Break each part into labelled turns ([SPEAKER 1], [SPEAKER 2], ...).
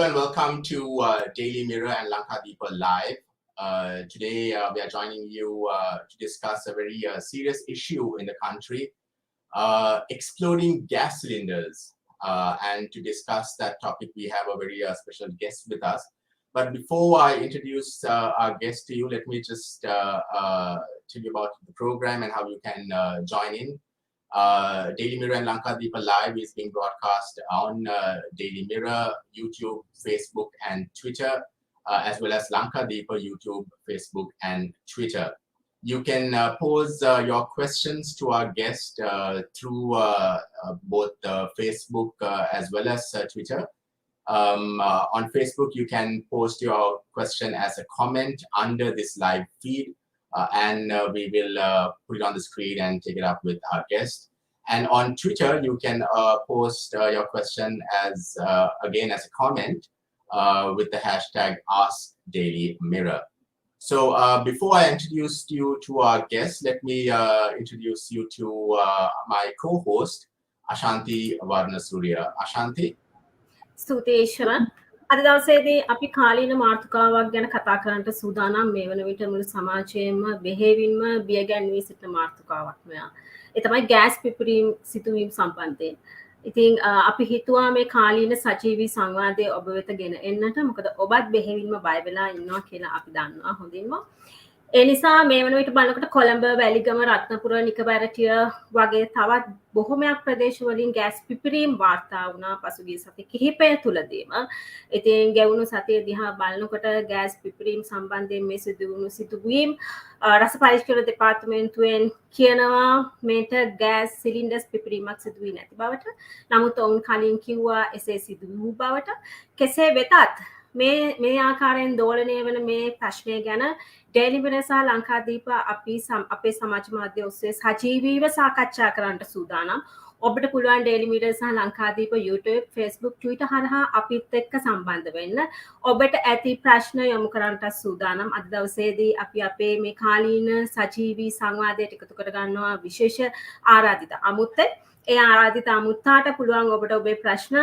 [SPEAKER 1] and welcome to Daily Mirror and Lankadeepa Live. Today we are joining you to discuss a very serious issue in the country, exploding gas cylinders. And to discuss that topic, we have a very special guest with us. But before I introduce our guest to you, let me just tell you about the program and how you can join in. Daily Mirror and Lankadeepa Live is being broadcast on Daily Mirror, YouTube, Facebook, and Twitter, as well as Lankadeepa, YouTube, Facebook, and Twitter. You can pose your questions to our guest through both Facebook as well as Twitter. On Facebook, you can post your question as a comment under this live feed. And we will put it on the screen and take it up with our guest. And on Twitter, you can post your question as again as a comment with the hashtag AskDailyMirror. So before I introduce you to our guest, let me introduce you to my co-host, Ashanti Varnasurya. Ashanti.
[SPEAKER 2] Stuteshwara. අද දවසේදී අපි කාලීන මාතෘකාවක් ගැන කතා කරන්නට සූදානම් මේ වන විට මුළු සමාජයේම බෙහෙවින්ම බිය ගැන්වී සිටින මාතෘකාවක් මෙයා. ඒ තමයි ගෑස් පිපිරීම් සිදුවීම් සම්බන්ධයෙන්. ඉතින් අපි හිතුවා මේ කාලීන සජීවී සංවාදයේ ඔබ වෙත ගෙන එන්නට. මොකද ඔබත් බෙහෙවින්ම බය වෙලා ඉන්නවා කියලා අපි දන්නවා හොඳින්ම. ඒ නිසා මේ වන විට බලනකොට කොළඹ, වැලිගම, රත්නපුර, නිකබැරටිය වගේ තවත් බොහොමයක් ප්‍රදේශවලින් ගෑස් පිපිරීම් වාර්තා වුණා පසුගිය සති කිහිපය තුලදීම. ඉතින් ගෙවුණු සතිය දිහා බලනකොට ගෑස් පිපිරීම් සම්බන්ධයෙන් මේ සිදුවුණු සිදුවීම් රස පරීක්ෂණ දෙපාර්තමේන්තුවෙන් කියනවා මේට ගෑස් සිලින්ඩර්ස් පිපිරීමක් සිදු වී නැති බවට. නමුත් ඔවුන් කලින් කිව්වා එසේ සිදු වූ බවට. කෙසේ වෙතත් මේ ආකාරයෙන් දෝලනය වන මේ ප්‍රශ්නය ගැන ඩේලි මිරර් සහ ලංකාදීප අපි අපේ සමාජ මාධ්‍ය ඔස්සේ සජීවීව සාකච්ඡා කරන්නට සූදානම්. ඔබට පුළුවන් ඩේලි මිරර් සහ ලංකාදීප YouTube, Facebook, Twitter හරහා අපිත් එක්ක සම්බන්ධ වෙන්න. ඔබට ඇති ප්‍රශ්න යොමු කරන්නට සූදානම්. අද දවසේදී අපි අපේ මේ කාලීන සජීවී සංවාදයට එකතු කර ගන්නවා විශේෂ ආරාධිත අමුත්තේ. ඒ ආරාධිත අමුත්තාට පුළුවන් ඔබට ඔබේ ප්‍රශ්න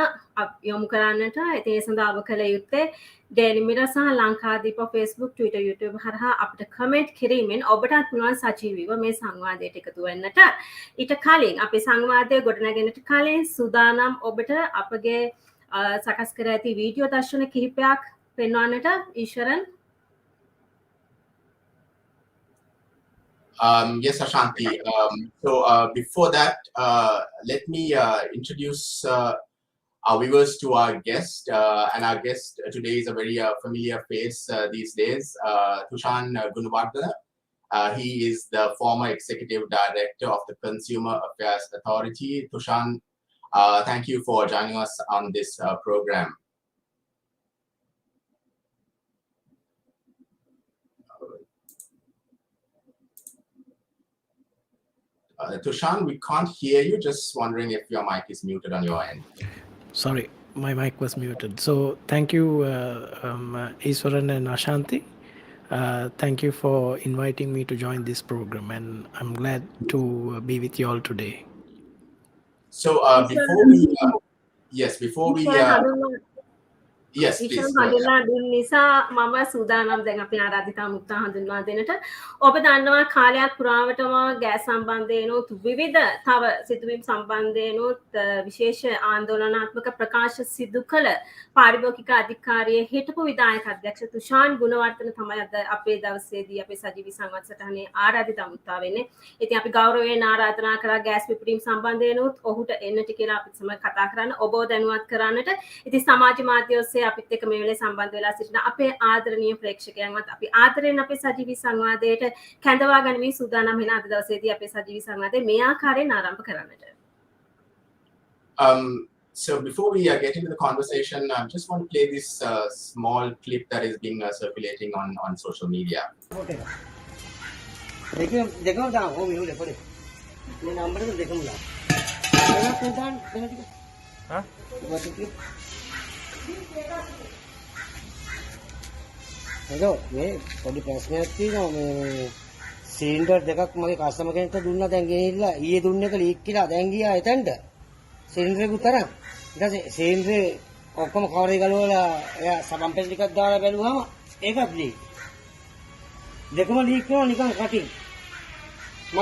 [SPEAKER 2] යොමු කරන්නට. ඒ සඳහා ඔබ කළ යුත්තේ ඩේලි මිරර් සහ ලංකාදීප Facebook, Twitter, YouTube හරහා අපිට කමෙන්ට් කිරීමෙන් ඔබටත් පුළුවන් සජීවීව මේ සංවාදයට එකතු වෙන්නට. ඊට කලින් අපි සංවාදය ගොඩනැගෙන්නට කලින් සූදානම් ඔබට අපගේ සකස් කර ඇති වීඩියෝ දර්ශන කිහිපයක් පෙන්වන්නට. ඊශ්වරන්.
[SPEAKER 1] Yes, Ashanti. So before that, let me introduce our viewers to our guest. And our guest today is a very familiar face these days, Thushan Gunawardena. He is the former executive director of the Consumer Affairs Authority. Thushan, thank you for joining us on this program. Thushan, we can't hear you. Just wondering if your mic is muted on your end.
[SPEAKER 3] Sorry, my mic was muted. So thank you, Iswaran and Ashanti. Thank you for inviting me to join this program, and I'm glad to be with you all today.
[SPEAKER 1] So before we, yes, please.
[SPEAKER 2] හඳුන්වා දුන්න නිසා මම සූදානම් දැන් අපි ආරාධිතා මුත්තා හඳුන්වා දෙන්නට. ඔබ දන්නවා කාලයක් පුරාවටම ගෑස් සම්බන්ධයෙන්ුත් විවිධ තව සිදුවීම් සම්බන්ධයෙන්ුත් විශේෂ ආందోලනාත්මක ප්‍රකාශ සිදු කළ පාරිභෝගික අධිකාරියේ හිටපු විධායක අධ්‍යක්ෂ තුෂාන් ගුණවර්ධන තමයි අද අපේ දවසේදී අපේ සජීවී සංවාද සටහනේ ආරාධිතා මුත්තා වෙන්නේ. ඉතින් අපි ගෞරවයෙන් ආරාධනා කරා ගෑස් පිපිරීම් සම්බන්ධයෙන්ුත් ඔහුට එන්නට කියලා අපිත් සමග කතා කරන්න, ඔබව දැනුවත් කරන්නට. ඉතින් සමාජ මාධ්‍ය ඔස්සේ අපිත් එක්ක මේ වෙලේ සම්බන්ධ වෙලා සිටින අපේ ආදරණීය ප්‍රේක්ෂකයන්වත් අපි ආදරෙන් අපේ සජීවී සංවාදයට කැඳවා ගනිමින් සූදානම් වෙන අද දවසේදී අපේ සජීවී සංවාදය මේ ආකාරයෙන් ආරම්භ කරන්නට.
[SPEAKER 1] So before we get into the conversation, I just want to play this small clip that is being circulating on social media.
[SPEAKER 4] hello මේ පොඩි ප්‍රශ්නයක් තියෙනවා මේ සිලින්ඩර් දෙකක් මගේ කස්ටමර් කෙනෙක්ට දුන්නා දැන් ගෙනිහිල්ලා ඊයේ දුන්න එක ලීක් කියලා දැන් ගියා එතනට සිලින්ඩරෙකුත් තරම් ඊට පස්සේ සිලින්ඩරේ ඔක්කොම කවරේ ගලවලා එයා සබම් පෙළ ටිකක් දාලා බැලුවම ඒකත් ලීක්. දෙකම ලීක් වෙනවා නිකන් කටින්. මම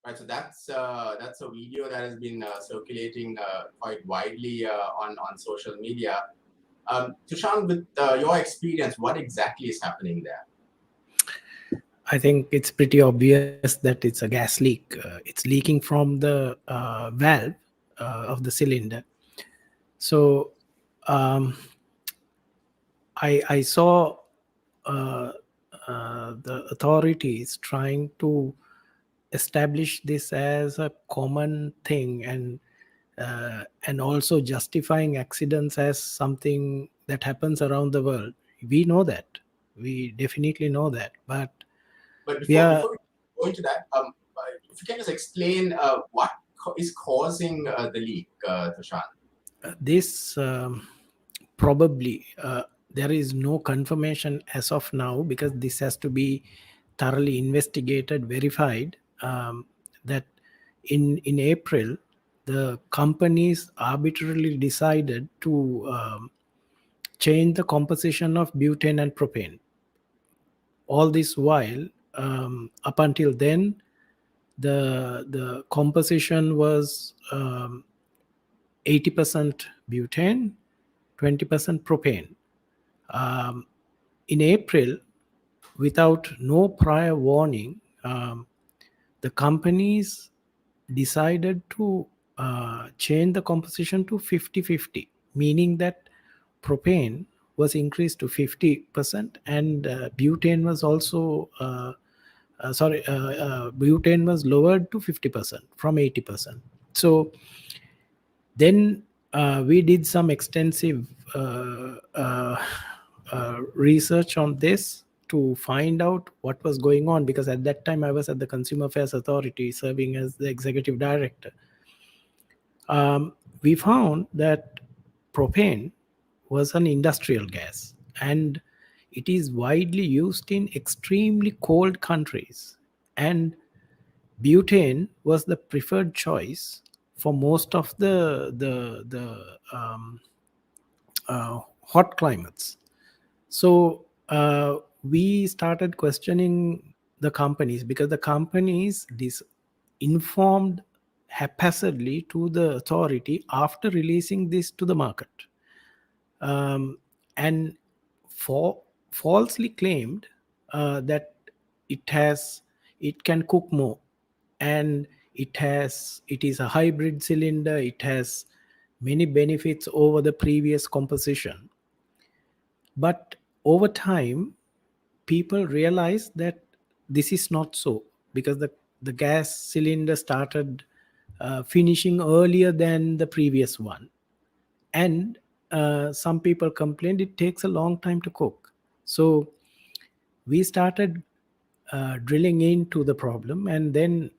[SPEAKER 1] Right, so that's a video that has been circulating quite widely on social media. Thushan, with your experience, what exactly is happening there?
[SPEAKER 3] I think it's pretty obvious that it's a gas leak. It's leaking from the valve of the cylinder. So I saw the authorities trying to establish this as a common thing and also justifying accidents as something that happens around the world. We know that. We definitely know that. But
[SPEAKER 1] before we go into that, if you can just explain what is causing the leak, Thushan.
[SPEAKER 3] This probably there is no confirmation as of now, because this has to be thoroughly investigated, verified, that in April the companies arbitrarily decided to change the composition of butane and propane. All this while, up until then, the composition was 80% butane, 20% propane. In April, without no prior warning, the companies decided to change the composition to 50-50, meaning that propane was increased to 50% and butane was also butane was lowered to 50% from 80%. So then we did some extensive research on this to find out what was going on, because at that time I was at the Consumer Affairs Authority serving as the executive director. We found that propane was an industrial gas and it is widely used in extremely cold countries, and butane was the preferred choice for most of the hot climates. So we started questioning the companies, because the companies informed haphazardly to the authority after releasing this to the market, and falsely claimed that it can cook more, and it is a hybrid cylinder, it has many benefits over the previous composition. But over time, people realized that this is not so, because the gas cylinder started finishing earlier than the previous one. And some people complained it takes a long time to cook. So we started drilling into the problem, and then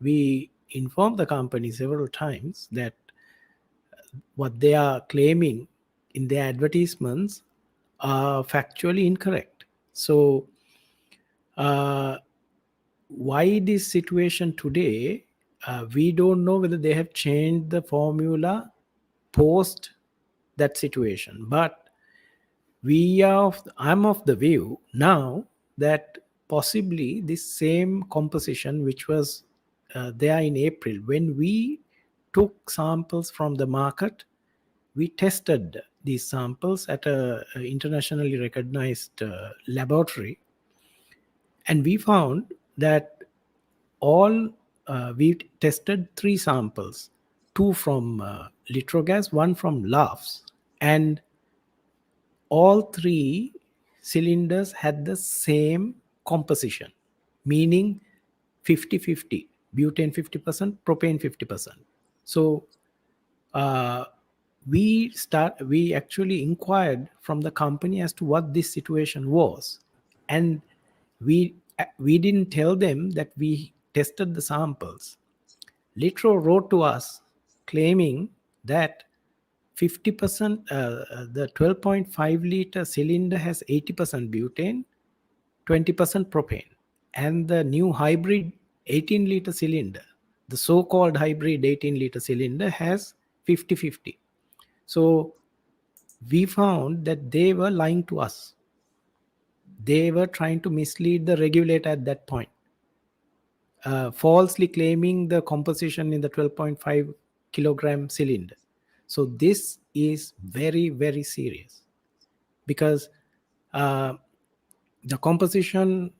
[SPEAKER 3] we informed the company several times that what they are claiming in their advertisements are factually incorrect. So why this situation today, we don't know whether they have changed the formula post that situation, but I'm of the view now that possibly this same composition which was there in April, when we took samples from the market, we tested these samples at a internationally recognized laboratory, and we found that we tested 3 samples, 2 from Litrogas, 1 from Laughs, and all 3 cylinders had the same composition, meaning 50-50, butane 50%, propane 50%. So we actually inquired from the company as to what this situation was, and we didn't tell them that we tested the samples. Litro wrote to us claiming that 50%, the 12.5 liter cylinder has 80% butane, 20% propane, and the new hybrid 18 liter cylinder, the so-called hybrid 18-liter cylinder has 50-50. So we found that they were lying to us. They were trying to mislead the regulator at that point, falsely claiming the composition in the 12.5 kilogram cylinder. So this is very, very serious, because the composition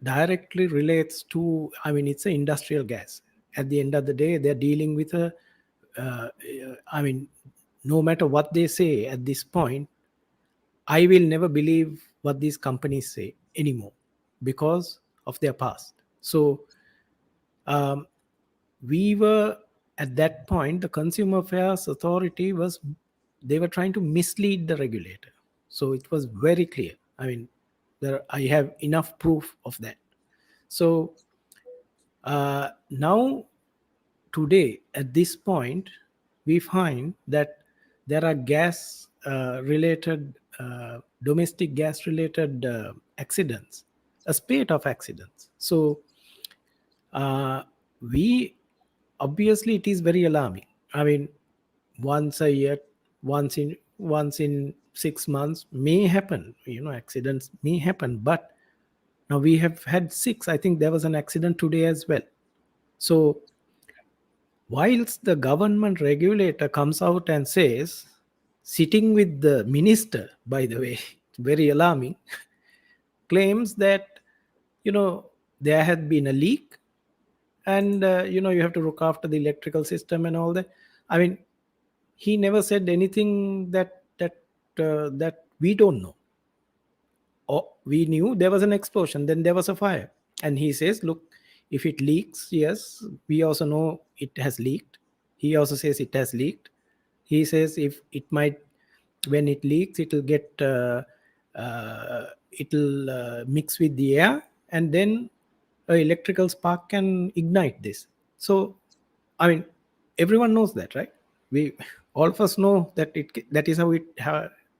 [SPEAKER 3] directly relates to, I mean, it's an industrial gas. At the end of the day, they're dealing with a, I mean, no matter what they say at this point, I will never believe what these companies say anymore because of their past. So um, we were at that point, the Consumer Affairs Authority was, they were trying to mislead the regulator. So it was very clear. I mean, I have enough proof of that. So now today at this point, we find that there are gas related, domestic gas related accidents, a spate of accidents. So we, obviously it is very alarming. I mean, once a year, once in 6 months may happen, accidents may happen, but now we have had 6. I think there was an accident today as well. So whilst the government regulator comes out and says, sitting with the minister, by the way, very alarming, claims that there had been a leak, and you have to look after the electrical system and all that. I mean, he never said anything that we don't know. Or we knew there was an explosion, then there was a fire, and he says, look, if it leaks, yes, we also know it has leaked. He also says it has leaked. He says if it might, when it leaks, it'll mix with the air, and then an electrical spark can ignite this. So I mean, everyone knows that, right? We, all of us know that that is how it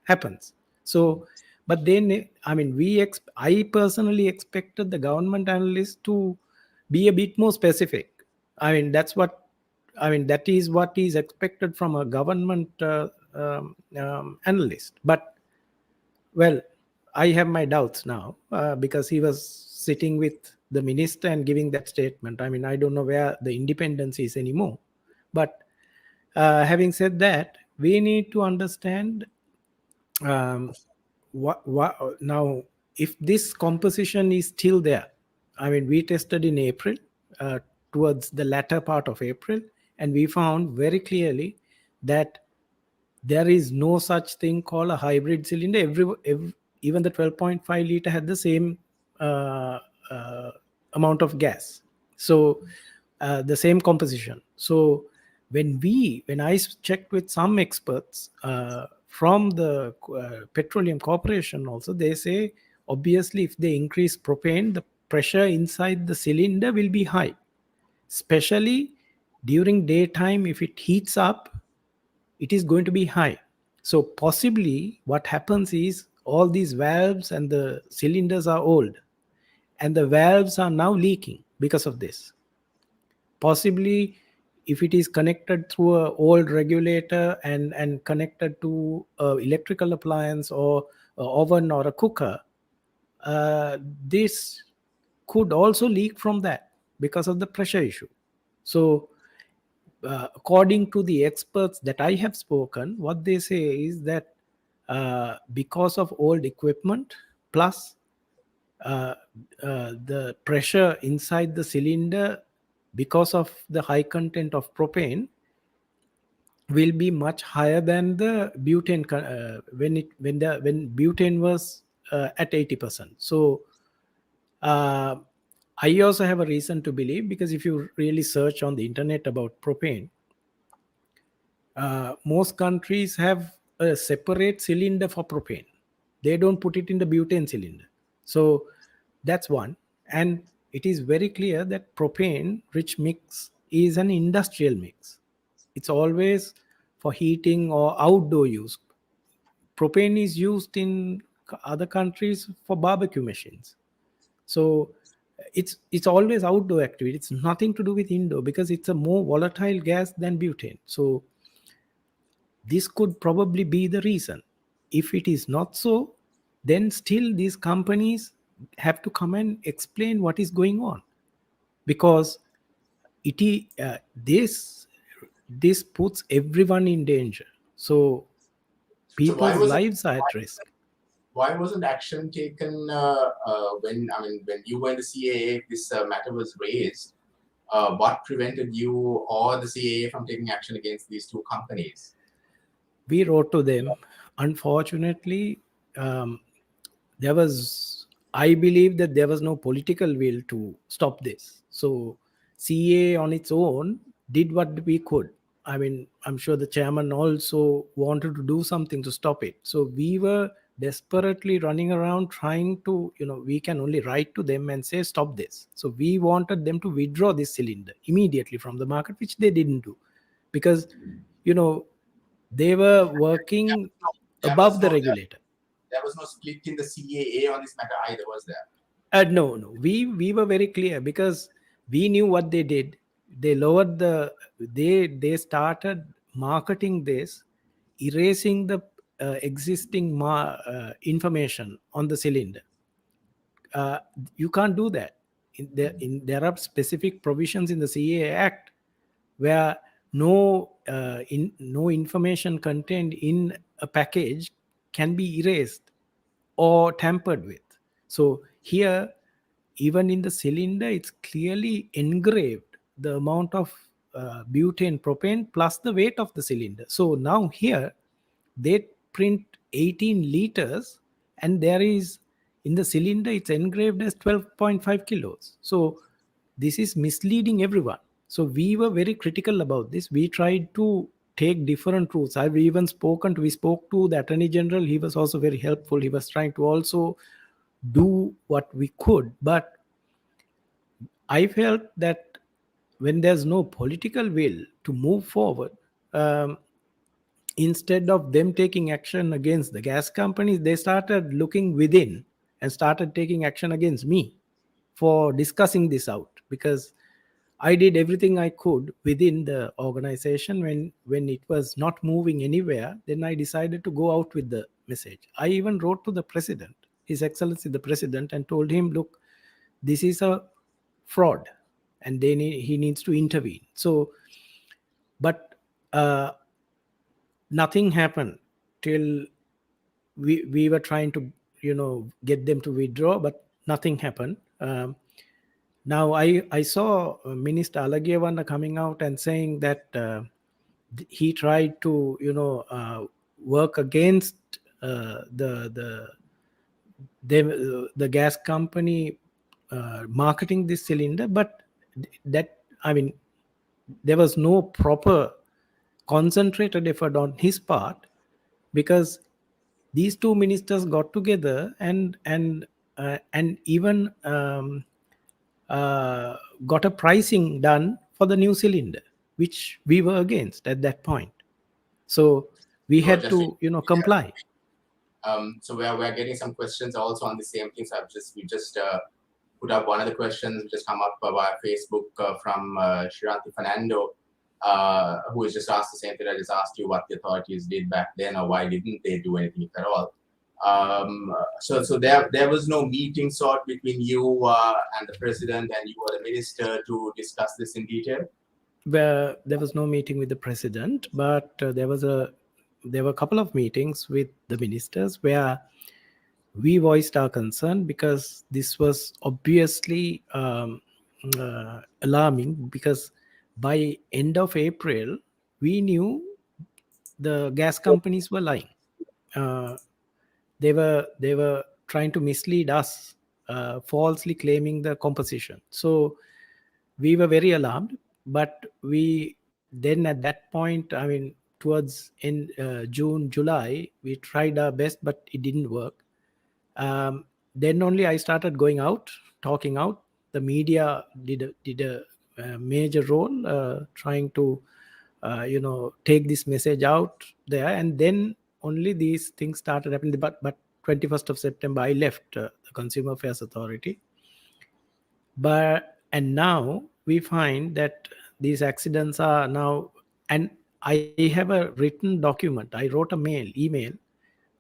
[SPEAKER 3] happens. So but then, I mean, I personally expected the government analysts to be a bit more specific. I mean, that is what is expected from a government analyst. But well, I have my doubts now, because he was sitting with the minister and giving that statement. I mean, I don't know where the independence is anymore. But having said that, we need to understand what now, if this composition is still there. I mean, we tested in April, towards the latter part of April, and we found very clearly that there is no such thing called a hybrid cylinder. Even the 12.5 liter had the same amount of gas, so the same composition. So when I checked with some experts from the petroleum corporation also, they say obviously if they increase propane, the pressure inside the cylinder will be high, especially during daytime. If it heats up, it is going to be high. So possibly what happens is, all these valves and the cylinders are old, and the valves are now leaking because of this. Possibly if it is connected through an old regulator and connected to a electrical appliance or a oven or a cooker, this could also leak from that because of the pressure issue. So according to the experts that I have spoken, what they say is that because of old equipment plus the pressure inside the cylinder, because of the high content of propane, will be much higher than the butane when butane was at 80%. So I also have a reason to believe, because if you really search on the internet about propane, most countries have a separate cylinder for propane. They don't put it in the butane cylinder. So that's one. And it is very clear that propane rich mix is an industrial mix. It's always for heating or outdoor use. Propane is used in other countries for barbecue machines. So it's always outdoor activity. It's nothing to do with indoor because it's a more volatile gas than butane. So this could probably be the reason. If it is not so, then still these companies have to come and explain what is going on, because this puts everyone in danger. So
[SPEAKER 1] So
[SPEAKER 3] people's lives are at risk.
[SPEAKER 1] why wasn't action taken when you were in the CAA, this matter was raised? What prevented you or the CAA from taking action against these two companies?
[SPEAKER 3] We wrote to them. Unfortunately, I believe that there was no political will to stop this. So CA on its own did what we could. I mean, I'm sure the chairman also wanted to do something to stop it. So we were desperately running around trying to, we can only write to them and say, stop this. So we wanted them to withdraw this cylinder immediately from the market, which they didn't do, because, they were working above the regulator.
[SPEAKER 1] There was no split in the CAA on this matter either, was there?
[SPEAKER 3] No. We were very clear because we knew what they did. They lowered they started marketing this, erasing the existing information on the cylinder. You can't do that. There are specific provisions in the CAA Act where no information contained in a package can be erased or tampered with. So here, even in the cylinder, it's clearly engraved the amount of butane propane plus the weight of the cylinder. So now here they print 18 liters, and there is in the cylinder it's engraved as 12.5 kilos. So this is misleading everyone. So we were very critical about this. We tried to take different routes. We spoke to the Attorney General. He was also very helpful. He was trying to also do what we could. But I felt that when there's no political will to move forward, instead of them taking action against the gas companies, they started looking within and started taking action against me for discussing this out, because I did everything I could within the organization. When it was not moving anywhere, then I decided to go out with the message. I even wrote to the president, His Excellency the President, and told him, look, this is a fraud and he needs to intervene. So, but nothing happened till we were trying to get them to withdraw, but nothing happened. Now I saw Minister Alagiyawanna coming out and saying that he tried to work against the gas company marketing this cylinder, but that, I mean, there was no proper concentrated effort on his part, because these two ministers got together and even got a pricing done for the new cylinder, which we were against at that point. So we had to comply.
[SPEAKER 1] So we're getting some questions also on the same thing. So we just put up one of the questions which has come up via Facebook from Shiranti Fernando, who has just asked the same thing. I just asked you what the authorities did back then, or why didn't they do anything at all. So there was no meeting sought between you and the president and you or the minister to discuss this in detail?
[SPEAKER 3] Where there was no meeting with the president, but there were a couple of meetings with the ministers where we voiced our concern, because this was obviously alarming, because by end of April we knew the gas companies were lying. They were trying to mislead us, falsely claiming the composition. So we were very alarmed, but we then at that point, I mean, towards in June, July, we tried our best, but it didn't work. Then only I started going out, talking out. The media did a major role, trying to take this message out there, and then only these things started happening. But 21st of September, I left the Consumer Affairs Authority. And now we find that these accidents are now, and I have a written document. I wrote a email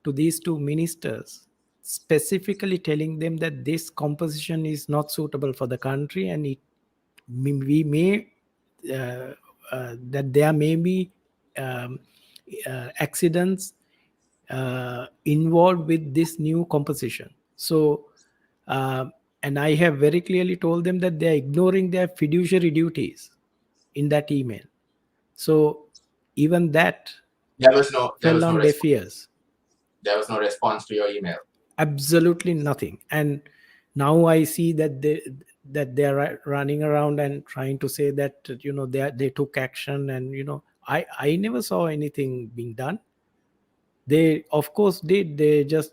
[SPEAKER 3] to these two ministers specifically telling them that this composition is not suitable for the country, and we may that there may be um, accidents involved with this new composition. So and I have very clearly told them that they are ignoring their fiduciary duties in that email. So even that
[SPEAKER 1] There was no
[SPEAKER 3] fell on deaf
[SPEAKER 1] response.
[SPEAKER 3] ears.
[SPEAKER 1] There was no response to your email.
[SPEAKER 3] Absolutely nothing. And now I see that they are running around and trying to say that they took action, and I never saw anything being done. They of course did. They just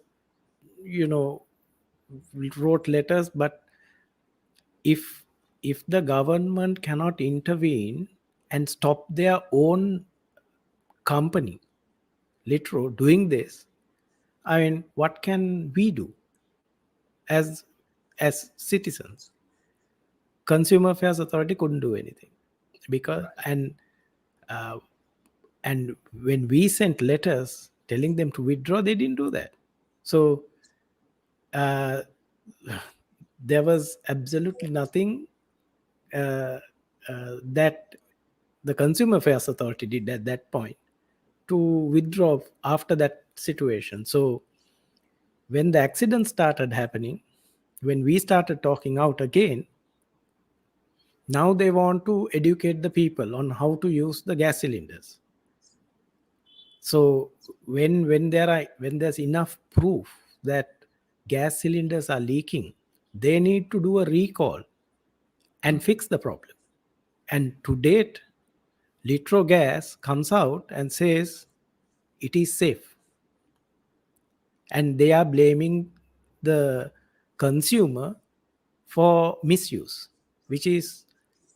[SPEAKER 3] wrote letters, but if the government cannot intervene and stop their own company Litro doing this, I mean, what can we do as citizens? Consumer Affairs Authority couldn't do anything because uh, and when we sent letters telling them to withdraw, they didn't do that. So uh, there was absolutely nothing that the Consumer Affairs Authority did at that point to withdraw after that situation. So when the accident started happening, when we started talking out again, now they want to educate the people on how to use the gas cylinders. So when there's enough proof that gas cylinders are leaking, they need to do a recall and fix the problem. And to date, Litro Gas comes out and says it is safe. And they are blaming the consumer for misuse, which is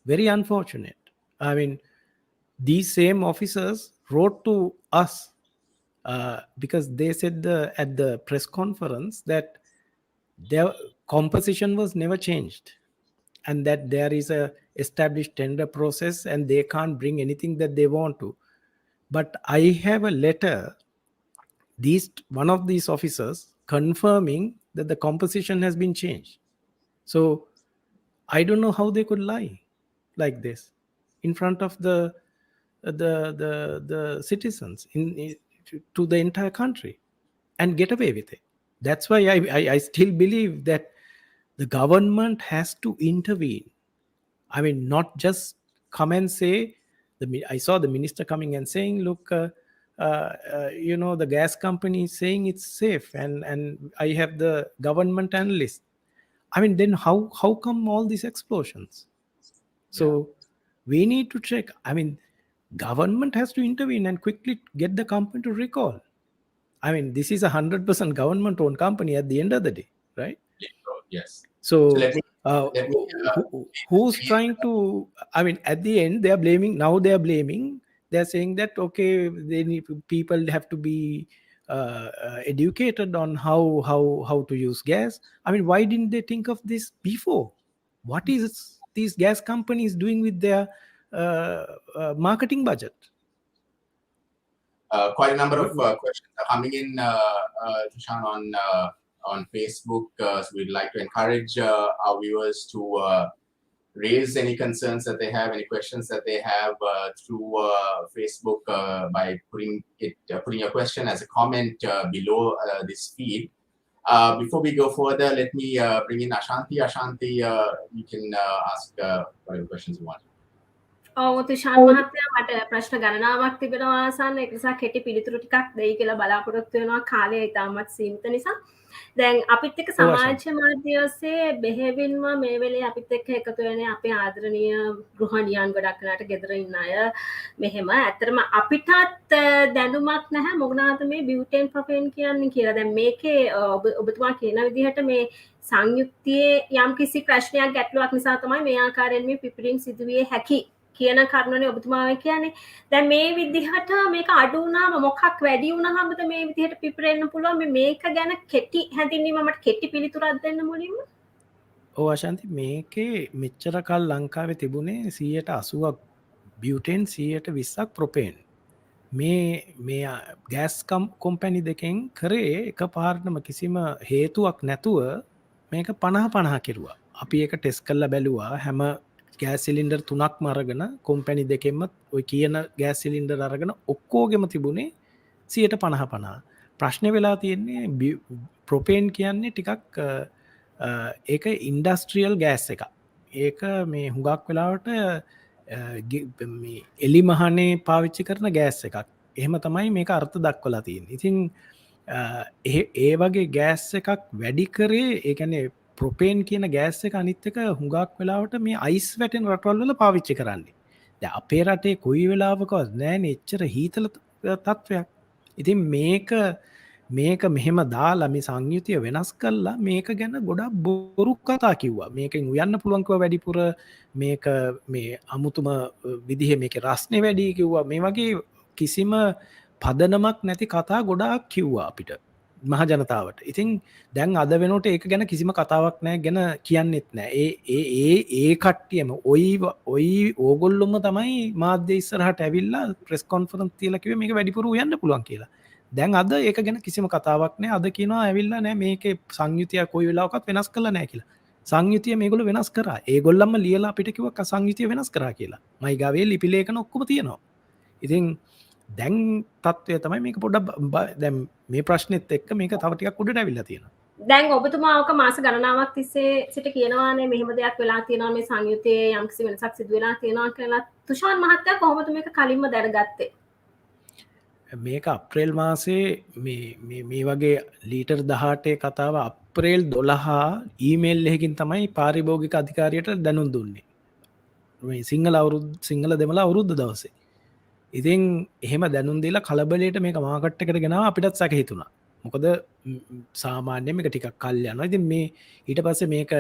[SPEAKER 3] very unfortunate. I mean, these same officers wrote to us because they said at the press conference that their composition was never changed, and that there is a established tender process and they can't bring anything that they want to. But I have a letter, one of these officers confirming that the composition has been changed. So I don't know how they could lie like this in front of the citizens to the entire country and get away with it. That's why I still believe that the government has to intervene. I mean, not just come and say. I saw the minister coming and saying, "Look, the gas company is saying it's safe," and I have the government analyst. I mean, then how come all these explosions? So we need to check. I mean, government has to intervene and quickly get the company to recall. I mean, this is 100% government-owned company at the end of the day, right?
[SPEAKER 1] Yes.
[SPEAKER 3] So
[SPEAKER 1] let me,
[SPEAKER 3] who's trying to? I mean, at the end, they are blaming. Now they are blaming. They are saying that okay, people have to be educated on how to use gas. I mean, why didn't they think of this before? What is these gas companies doing with their marketing budget?
[SPEAKER 1] Quite a number of questions are coming in, Thushan, on Facebook. So we'd like to encourage our viewers to raise any concerns that they have, any questions that they have through Facebook by putting your question as a comment below this feed. Before we go further, let me bring in Ashanti. Ashanti, you can ask whatever questions you want.
[SPEAKER 2] Thushan මහත්තයා මට ප්‍රශ්න ගණනාවක් තිබෙනවා ආසන්න ඒක නිසා කෙටි පිළිතුරු ටිකක් දෙයි කියලා බලාපොරොත්තු වෙනවා කාලය ඉතාමත් සීමිත නිසා දැන් අපිත් එක්ක සමාජ මාධ්‍ය ඔස්සේ බෙහෙවින්ම මේ වෙලේ අපිත් එක්ක එකතු වෙන්නේ අපේ ආදරණීය ගෘහණියන් ගොඩක් වෙනාට ගෙදර ඉන්න අය මෙහෙම ඇත්තටම අපිටත් දැනුමක් නැහැ මොකද මේ බියුටෙන් ප්‍රොපෙන් කියන්නේ කියලා දැන් මේකේ ඔබතුමා කියන විදිහට මේ සංයුක්තියේ යම් කිසි ප්‍රශ්නයක් ගැටලුවක් නිසා තමයි මේ ආකාරයෙන් මේ පිපිරීම් සිදුවියේ හැකි කියන කරුණනේ ඔබතුමා කියන්නේ දැන් මේ විදිහට මේක අඩු වුණාම මොකක් වැඩි වුණාමද මේ විදිහට පිපිරෙන්න පුළුවන් මේක ගැන කෙටි හැඳින්වීම මට කෙටි පිළිතුරක් දෙන්න මුලින්ම
[SPEAKER 3] ඕ අශාන්ති මේකේ මෙච්චර කල් ලංකාවේ තිබුණේ 80ක් බියුටෙන් 20ක් ප්‍රොපේන් මේ ගෑස් කොම්පැනි දෙකෙන් කරේ එක පාර්ටම කිසිම හේතුවක් නැතුව මේක 50 කිරුවා අපි ඒක ටෙස් කල්ල බැලුවා හැම ගෑස් සිලින්ඩර් 3ක් මරගෙන කොම්පැනි දෙකෙන්ම ඔය කියන ගෑස් සිලින්ඩර් අරගෙන ඔක්කෝගෙම තිබුණේ 50 ප්‍රශ්නය වෙලා තියෙන්නේ ප්‍රොපේන් කියන්නේ ටිකක් ඒක ඉන්ඩස්ට්‍රියල් ගෑස් එක ඒක මේ හුඟක් වෙලාවට එලි මහනේ පාවිච්චි කරන ගෑස් එකක් එහෙම තමයි මේක අර්ථ දක්වලා තියෙන ඉතින් ඒ වගේ ගෑස් එකක් වැඩි කරේ ඒකැනේ ප්‍රොපේන් කියන ගෑස් එක අනිත්තක හුඟක් වෙලාවට මේ අයිස් වැටෙන් රටවල්වල පාවිච්චි කරන්නේ ද අපේ රටේ කොයි වෙලාවකවත් නෑන එච්චර හීතල තත්ත්වයක් ඉතින් මේක මෙහෙම දාලා මේ සංයුතිය වෙනස් කල්ලා මේක ගැන ගොඩක් බොරු කතා කිව්වා මේකෙන් උයන්න පුළුවන්කව වැඩිපුර මේක මේ අමුතුම විදිහ මේක රස්නය වැඩි කිව්වා මේ වගේ කිසිම පදනමක් නැති කතා ගොඩාක් කිව්වා අපිට මහජනතාවට ඉතින් දැන් අද වෙනට ඒක ගැන කිසිම කතාවක් නෑ ගැන කියන්නෙත් නෑ ඒ කට්ටියම ඔයි ඕගොල්ලොම තමයි මාධ්‍ය ඉස්සරහට ඇවිල්ලා ප්‍රෙස් කොන්ෆරන්ස් තියලා කිව්වේ මේක වැඩිපුර උයන්න පුළුවන් කියලා දැන් අද ඒක ගැන කිසිම කතාවක් නෑ අද කියනවා ඇවිල්ලා නෑ මේකේ සංයුතිය කොයි වෙලාවකත් වෙනස් කරලා නෑ කියලා සංයුතිය මේගොල්ලෝ වෙනස් කරා ඒගොල්ලන්ම ලියලා අපිට කිව්වා සංයුතිය වෙනස් කරා කියලා මයි ගාවේ ලිපි ලේඛන ඔක්කොම තියෙනවා ඉතින් දැන් තත්ත්වය තමයි මේක පොඩ්ඩක් දැන් මේ ප්‍රශ්නෙත් එක්ක මේක තව ටිකක් උඩට ඇවිල්ලා තියෙනවා
[SPEAKER 2] දැන් ඔබතුමාවක මාස ගණනාවක් තිස්සේ සිට කියනවානේ මෙහෙම දෙයක් වෙලා තියෙනවා මේ සංයුතියේ යම්කිසි වෙනසක් සිදු වෙලා තියෙනවා කියලා තුෂාන් මහත්තයා කොහොමද මේක කලින්ම දැනගත්තේ
[SPEAKER 3] මේක අප්‍රේල් මාසේ මේ වගේ ලීටර් 18 කතාව අප්‍රේල් 12 ඊමේල් එකකින් තමයි පාරිභෝගික අධිකාරියට දැනුම් දුන්නේ මේ සිංහල දෙමළ අවුරුද්ද දවසේ ඉතින් එහෙම දැනුම් දීලා කලබලයට මේක මාකට් එකට ගෙනාවා අපිටත් සැක හිතුණා මොකද සාමාන්‍යයෙන් මේක ටිකක් කල් යනවා ඉතින් මේ ඊට පස්සේ මේක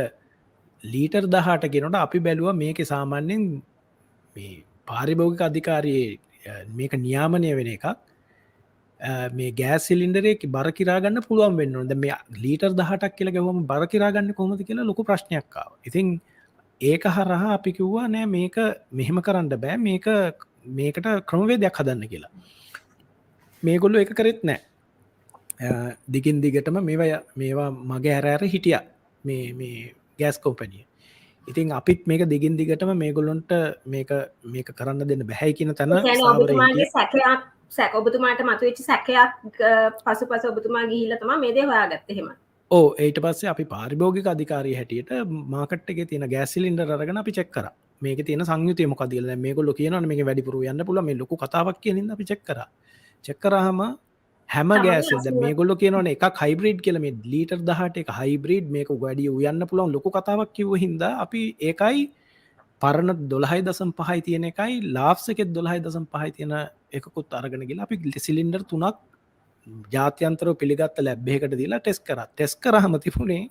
[SPEAKER 3] ලීටර් 18 කියනකොට අපි බැලුවා මේකේ සාමාන්‍යයෙන් මේ පාරිභෝගික අධිකාරියේ මේක නියාමනය වෙන එකක් මේ ගෑස් සිලින්ඩරේ බර කිරා ගන්න පුළුවන් වෙන්න ඕනේ. දැන් මේ ලීටර් 18ක් කියලා ගවම බර කිරා ගන්න කොහොමද කියලා ලොකු ප්‍රශ්නයක් ආවා. ඉතින් ඒක හරහා අපි කිව්වා නෑ මේක මෙහෙම කරන්න බෑ මේකට ක්‍රමවේදයක් හදන්න කියලා. මේගොල්ලෝ ඒක කරෙත් නෑ. දිගින් දිගටම මේවා මගේ ඇර හිටියා මේ ගෑස් කෝම්පැනිය. ඉතින් අපිත් මේක දිගින් දිගටම මේගොල්ලොන්ට මේක කරන්න දෙන්න බැහැ කියන තැන
[SPEAKER 2] ඔබතුමාට මතුවෙච්ච සැකයක් පසුපස ඔබතුමා ගිහිල්ලා තමයි මේ දේ හොයාගත්තේ එහෙම.
[SPEAKER 3] ඔව් ඊට පස්සේ අපි පාරිභෝගික අධිකාරිය හැටියට මාකට් එකේ තියෙන ගෑස් සිලින්ඩර් අරගෙන අපි චෙක් කරා. මේකේ තියෙන සංයුතිය මොකක්ද කියලා. දැන් මේගොල්ලෝ කියනවානේ මේකේ වැඩිපුර යන්න පුළුවන් මේ ලොකු කතාවක් කියන හින්දා අපි චෙක් කරා. චෙක් කරාම හැම ගෑස් දැන් මේගොල්ලෝ කියනවානේ එකක් හයිබ්‍රිඩ් කියලා මේ ලීටර් 18 එක හයිබ්‍රිඩ් මේක වැඩි උයන්න පුළුවන් ලොකු කතාවක් කිව්ව හින්දා අපි ඒකයි පරණ 12.5යි තියෙන එකයි ලාෆ්ස් එකෙත් 12.5යි තියෙන එකකුත් අරගෙන ගිහලා අපි සිලින්ඩර් 3ක් ජාත්‍යන්තරව පිළිගත්ත ලැබ් එකකට දීලා ටෙස්ට් කරා. ටෙස්ට් කරාම තිබුණේ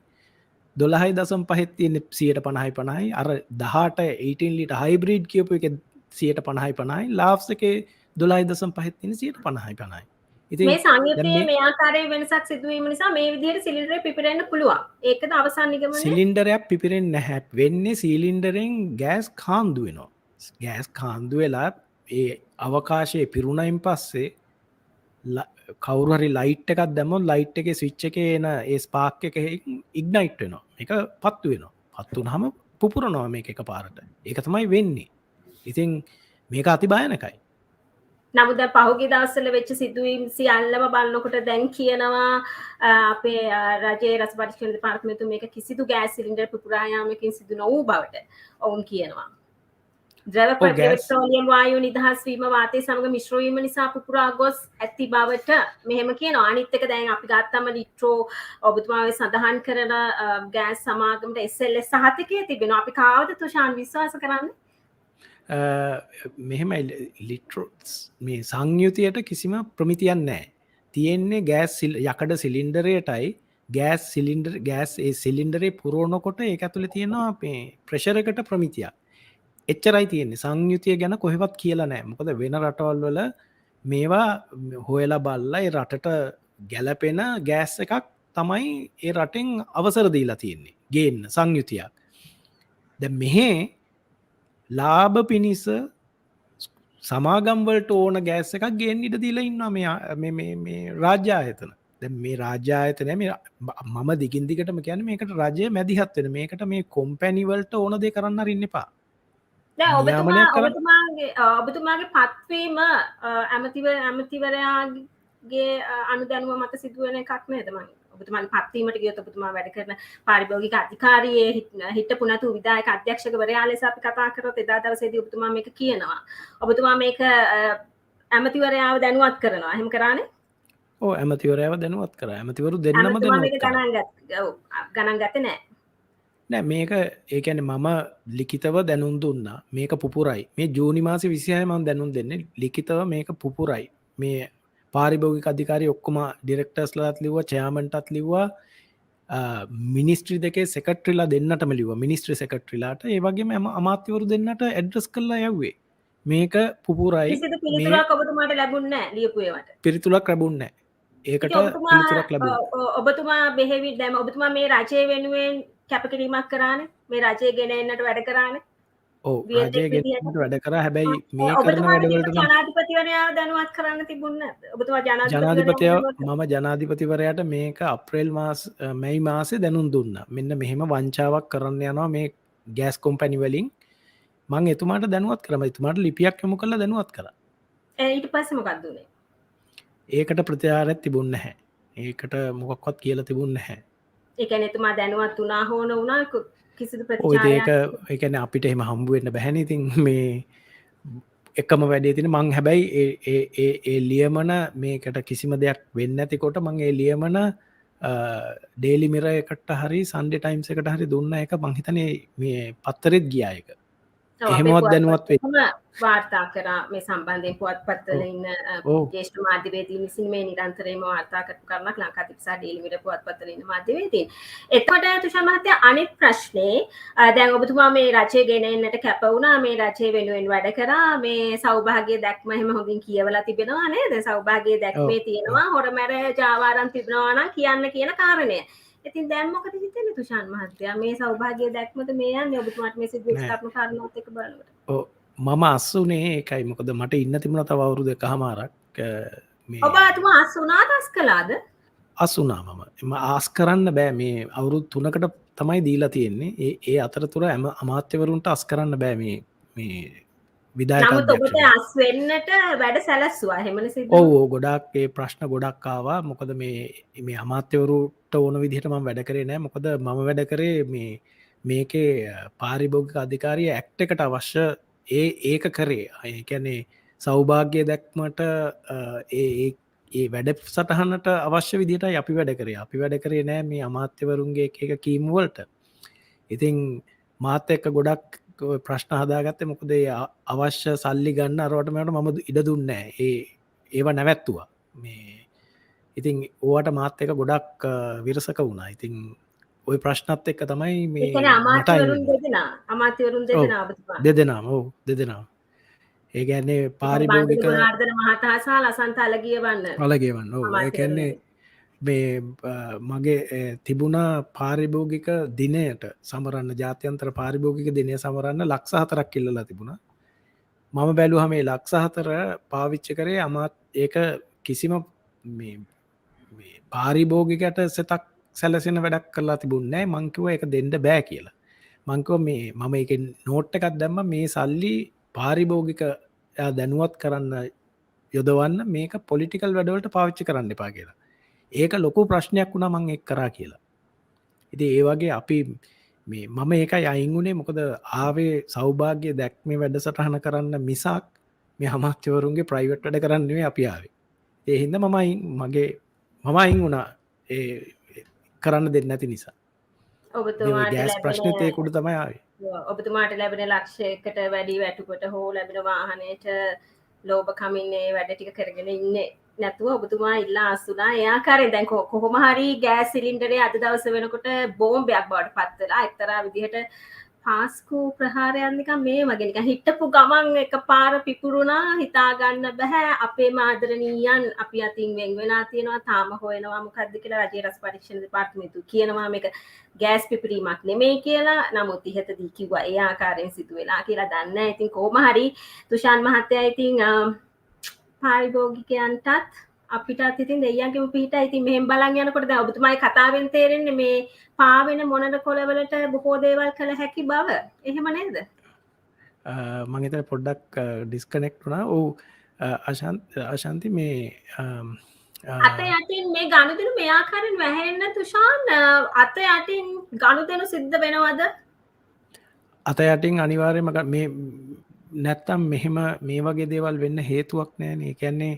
[SPEAKER 3] 12.5 තියෙන 50%යි අර 18 18 ලීටර් හයිබ්‍රිඩ් කියපු එකේ 50%යි ලාෆ්ස් එකේ 12.5 තියෙන 50%යි.
[SPEAKER 2] මේ සංයුතියේ මේ ආකාරයේ වෙනසක් සිදු වීම නිසා මේ විදිහට සිලින්ඩරේ පිපිරෙන්න පුළුවන්. ඒකද අවසන් නිගමනය?
[SPEAKER 3] සිලින්ඩරයක් පිපිරෙන්නේ නැහැ. වෙන්නේ සිලින්ඩරෙන් ගෑස් කාන්දු වෙනවා. ගෑස් කාන්දු වෙලා ඒ අවකාශයේ පිරුණයින් පස්සේ කවුරු හරි ලයිට් එකක් දැම්මොත් ලයිට් එකේ ස්විච් එකේ එන ඒ ස්පාර්ක් එක ඉග්නයිට් වෙනවා. මේක පත්තු වෙනවා. පත්තු වුනහම පුපුරනවා මේක එකපාරට. ඒක තමයි වෙන්නේ. ඉතින් මේක අති භයානකයි.
[SPEAKER 2] නමුත් දැන් පහුගිය දවස්වල වෙච්ච සිදුවීම් සියල්ලම බලනකොට දැන් කියනවා අපේ රජයේ රස පරීක්ෂණ දෙපාර්තමේන්තුව මේක කිසිදු ගෑස් සිලින්ඩර් පුපුරා යාමකින් සිදු නොවූ බවට ඔවුන් කියනවා. ද්‍රව පෙට්‍රෝලියම් වායු නිදහස් වීම වාතයේ සමග මිශ්‍ර වීම නිසා පුපුරා ගොස් ඇති බවට මෙහෙම කියනවා. අනිත් එක දැන් අපි ගත්තම ලිට්‍රෝ ඔබතුමාගේ සඳහන් කරන ගෑස් සමාගමට SLS සහතිකයේ තිබෙනවා. අපි කාවද තුෂාන් විශ්වාස කරන්නේ?
[SPEAKER 3] මෙහෙම ලිට්‍රෝස් මේ සංයුතියට කිසිම ප්‍රමිතියක් නැහැ. තියෙන්නේ ගෑස් යකඩ සිලින්ඩරයටයි ගෑස් ඒ සිලින්ඩරේ පුරවනකොට ඒක ඇතුලේ තියෙනවා මේ ප්‍රෙෂර් එකට ප්‍රමිතියක්. එච්චරයි තියෙන්නේ. සංයුතිය ගැන කොහෙවත් කියලා නැහැ. මොකද වෙන රටවල් වල මේවා හොයලා බලලා ඒ රටට ගැලපෙන ගෑස් එකක් තමයි ඒ රටෙන් අවසර දීලා තියෙන්නේ. ගේන්න සංයුතියක්. දැන් මෙහෙ ලාභ පිණිස සමාගම්වලට ඕන ගෑස් එකක් ගේන්න ඉඩ දීලා ඉන්නවා මේ රාජ්‍ය ආයතන. දැන් මේ රාජ්‍ය ආයතනය මම දිගින් දිගටම කියන්නේ මේකට රජය මැදිහත් වෙන මේකට මේ කොම්පැනි වලට ඕන දේ කරන්න අරින්න එපා.
[SPEAKER 2] ඔබතුමාගේ පත්වීම ඇමතිවරයාගේ අනුදැනුව මත සිදුවන එකක් නේද? ඔබතුමාගේ පත්වීමට ගියොත් ඔබතුමා වැඩ කරන පාරිභෝගික අධිකාරියේ හිටපු නැතු විධායක අධ්‍යක්ෂකවරයා ලෙස අපි කතා කරොත් එදා දවසේදී ඔබතුමා මේක කියනවා. ඔබතුමා මේක ඇමතිවරයාව දැනුවත් කරනවා. එහෙම කරානේ?
[SPEAKER 3] ඔව් ඇමතිවරයාව දැනුවත් කරා. ඇමතිවරු දෙන්නම දැනුවත් කරා.
[SPEAKER 2] ගණන් ගත්තේ නැහැ.
[SPEAKER 3] නෑ මේක ඒ කියන්නේ මම ලිඛිතව දැනුම් දුන්නා. මේක පුපුරයි. මේ ජූනි මාසේ 26 මම දැනුම් දෙන්නේ ලිඛිතව මේක පුපුරයි. මේ පාරිභෝගික අධිකාරී ඔක්කොම ඩිරෙක්ටර්ස්ලාත් ලිව්වා, චෙයාමන්ටත් ලිව්වා, මිනිස්ට්‍රි දෙකේ සෙක්‍රටරිලා දෙන්නටම ලිව්වා. මිනිස්ට්‍රි සෙක්‍රටරිලාට ඒ වගේම අමාත්‍යවරු දෙන්නට ඇඩ්‍රස් කරලා යව්වේ. මේක පුපුරයි.
[SPEAKER 2] කිසිදු පිළිතුරක් ඔබතුමාට ලැබුණේ නැහැ ලියපු ඒවට.
[SPEAKER 3] පිළිතුරක් ලැබුණේ නැහැ. ඒකට පිළිතුරක් ලැබුණා.
[SPEAKER 2] ඔබතුමා බෙහෙවි දැන් ඔබතුමා මේ රජය වෙනුවෙන් කැපකිරීමක් කරානේ. මේ රජය ගෙන එන්නට වැඩ කරානේ.
[SPEAKER 3] ඔව් රජය ගෙන එන්නට වැඩ කරා. හැබැයි මේ කරන වැඩවලට නම්
[SPEAKER 2] ජනාධිපතිවරයාව දැනුවත් කරන්න තිබුණේ නැද්ද? ඔබතුමා
[SPEAKER 3] මම ජනාධිපතිවරයාට මේක අප්‍රේල් මැයි මාසේ දැනුම් දුන්නා. මෙන්න මෙහෙම වංචාවක් කරන්න යනවා මේ ගෑස් කොම්පැනි වලින්. මම එතුමාට දැනුවත් කරා. එතුමාට ලිපියක් යොමු කරලා දැනුවත් කරා.
[SPEAKER 2] ඊට පස්සේ මොකක්ද උනේ?
[SPEAKER 3] ඒකට ප්‍රතිචාරයක් තිබුණේ නැහැ. ඒකට මොකක්වත් කියලා තිබුණේ නැහැ.
[SPEAKER 2] ඒ කියන්නේ එතුමා දැනුවත් වුණා හෝන වුණා කිසිදු ප්‍රතිචාරයක්.
[SPEAKER 3] ඒ කියන්නේ අපිට එහෙම හම්බ වෙන්න බැහැනේ. ඉතින් මේ එකම වැඩේ තියෙන මං හැබැයි ඒ ලියමන මේකට කිසිම දෙයක් වෙන්නේ නැතිකොට මං ඒ ලියමන ඩේලි මිරර් එකට හරි සන්ඩේ ටයිම්ස් එකට හරි දුන්න එක මං හිතන්නේ මේ පත්තරෙත් ගියා එක. එහෙමවත් දැනුවත් වෙයි.
[SPEAKER 2] වාර්තා කරා මේ සම්බන්ධයෙන් පුවත්පත්වල ඉන්න ජ්‍යෙෂ්ඨ මාධ්‍යවේදීන් විසින් මේ නිරන්තරයෙන්ම වාර්තා කරපු කරුණක් ලංකාදීප සහ ඩේලි මිරර් පුවත්පත්වල ඉන්න මාධ්‍යවේදීන්. එතකොට තුෂාර මහත්තයා අනිත් ප්‍රශ්නේ දැන් ඔබතුමා මේ රජය ගෙන එන්නට කැප වුණා, මේ රජය වෙනුවෙන් වැඩ කරා, මේ සෞභාග්‍ය දැක්ම එහෙම හොඳින් කියවලා තිබෙනවා නේද? සෞභාග්‍ය දැක්මේ තියෙනවා හොරමැර ජාවාරම් තිබෙනවා නම් කියන්න කියන කාරණය. ඉතින් දැන් මොකද හිතන්නේ තුෂාන් මහත්තයා? මේ සෞභාග්‍ය දැක්මද මේ යන්නේ ඔබතුමාට මේ සිද්ධ වෙච්ච කාරණාවත් එක්ක බලනකොට?
[SPEAKER 3] ඔව් මම අස්සුනේ ඒකයි. මොකද මට ඉන්න තිබුණා තව අවුරුදු එකමාරක් මේ.
[SPEAKER 2] ඔබතුමා අස් වුණාද අස් කළාද?
[SPEAKER 3] අස් වුණා මම ආස් කරන්න බෑ. මේ අවුරුදු 3කට තමයි දීලා තියෙන්නේ. ඒ අතරතුර අමාත්‍යවරුන්ට අස් කරන්න බෑ මේ විධායක
[SPEAKER 2] නමුත් ඔබට අස් වෙන්නට වැඩ සැලැස්සුවා. එහෙමනේ සිද්ධ.
[SPEAKER 3] ඔව් ගොඩාක් ඒ ප්‍රශ්න ගොඩක් ආවා. මොකද මේ අමාත්‍යවරුට ඕන විදිහට මම වැඩ කරේ නෑ. මොකද මම වැඩ කරේ මේකේ පාරිභෝගික අධිකාරිය ඇක්ට් එකට අවශ්‍ය ඒක කරේ. ඒ කියන්නේ සෞභාග්‍ය දැක්මට ඒ වැඩ සටහනට අවශ්‍ය විදිහටයි අපි වැඩ කරේ. අපි වැඩ කරේ නෑ මේ අමාත්‍යවරුන්ගේ එක කීම් වලට. ඉතින් මාත් එක්ක ගොඩක් ප්‍රශ්න හදාගත්තේ මොකද අවශ්‍ය සල්ලි ගන්න අරවට මට මම ඉඩ දුන්නේ නැහැ. ඒව නැවැත්තුවා. මේ ඉතින් ඕවට මාත් එක්ක ගොඩක් විරසක වුණා. ඉතින් ওই ප්‍රශ්නත් එක්ක තමයි මේ
[SPEAKER 2] ඒ කියන්නේ අමාත්‍යවරුන්
[SPEAKER 3] දෙදෙනාම ඔව් දෙදෙනාම. ඒ කියන්නේ පාරිභෝගික
[SPEAKER 2] ගුණවර්ධන මහතා සහ ලසන්ත අලගියවන්න.
[SPEAKER 3] ඔව් ඒ කියන්නේ මේ මගේ තිබුණා පාරිභෝගික දිනයට සමරන්න ජාත්‍යන්තර පාරිභෝගික දිනය සමරන්න ලක්ෂ 4ක් ඉල්ලලා තිබුණා. මම බැලුවා මේ ලක්ෂ 4 පාවිච්චි කරේ ඒක කිසිම මේ පාරිභෝගිකයට සතක් සැලසෙන වැඩක් කරලා තිබුණේ නැහැ. මං කිව්වා ඒක දෙන්න බෑ කියලා. මං කිව්වා මම ඒකේ නෝට් එකක් දැම්මා මේ සල්ලි පාරිභෝගික දැනුවත් කරන්න යොදවන්න මේක පොලිටිකල් වැඩවලට පාවිච්චි කරන්න එපා කියලා. ඒක ලොකු ප්‍රශ්නයක් වුණා මං ඒක කරා කියලා. ඉතින් ඒ වගේ අපි මම ඒකයි අයින් වුණේ. මොකද ආවේ සෞභාග්‍ය දැක්මේ වැඩසටහන කරන්න මිසක් මේ අමාත්‍යවරුන්ගේ ප්‍රයිවට් වැඩ කරන්න නෙවෙයි අපි ආවේ. ඒ හින්දා මම අයින් වුණා ඒ කරන්න දෙන්නේ නැති නිසා.
[SPEAKER 2] ඔබතුමාට
[SPEAKER 3] ගෑස් ප්‍රශ්නෙත් ඒක උඩ තමයි ආවේ.
[SPEAKER 2] ඔබතුමාට ලැබෙන ලක්ෂයකට වැඩි වැටුපට හෝ ලැබෙන වාහනයට ලෝභකමින් ඒ වැඩ ටික කරගෙන ඉන්නේ නැතුව ඔබතුමා ඉල්ලා අසුනා. ඒ ආකාරයෙන් දැන් කොහොම හරි ගෑස් සිලින්ඩරේ අද දවස වෙනකොට බෝම්බයක් බවට පත් වෙලා එක්තරා විදිහට පාස්කු ප්‍රහාරයක් නිකන් මේ වගේ නිකන් හිටපු ගමන් එකපාර පිපුරුණා හිතා ගන්න බෑ අපේ ආදරණීයන් අපි අතින් වෙන් වෙලා තියෙනවා තාම හොයනවා මොකද්ද කියලා රජයේ රස පරීක්ෂණ දෙපාර්තමේන්තුව කියනවා මේක ගෑස් පිපිරීමක් නෙමෙයි කියලා නමුත් ඉහතදී කිව්වා ඒ ආකාරයෙන් සිදු වෙලා කියලා දන්නේ නැහැ ඉතින් කොහොම හරි තුෂාන් මහත්තයා ඉතින් පාරිභෝගිකයන්ටත් අපිටත් ඉතින් දෙයියන්ගේම පිහිටා ඉතින් මෙහෙම බලන් යනකොට දැන් ඔබතුමායි කතාවෙන් තේරෙන්නේ මේ පාවෙන මොනද කොළවලට බොහෝ දේවල් කළ හැකි බව එහෙම නේද
[SPEAKER 3] මම හිතන්නේ පොඩ්ඩක් ඩිස්කනෙක්ට් වුණා ඔව් අශාන්ති මේ
[SPEAKER 2] අත යටින් මේ ගනුදෙනු මේ ආකාරයෙන් වැහෙන්න තුෂාන් අත යටින් ගනුදෙනු සිද්ධ වෙනවද
[SPEAKER 3] අත යටින් අනිවාර්යයෙන්ම මේ නැත්තම් මෙහෙම මේ වගේ දේවල් වෙන්න හේතුවක් නැහැනේ. ඒ කියන්නේ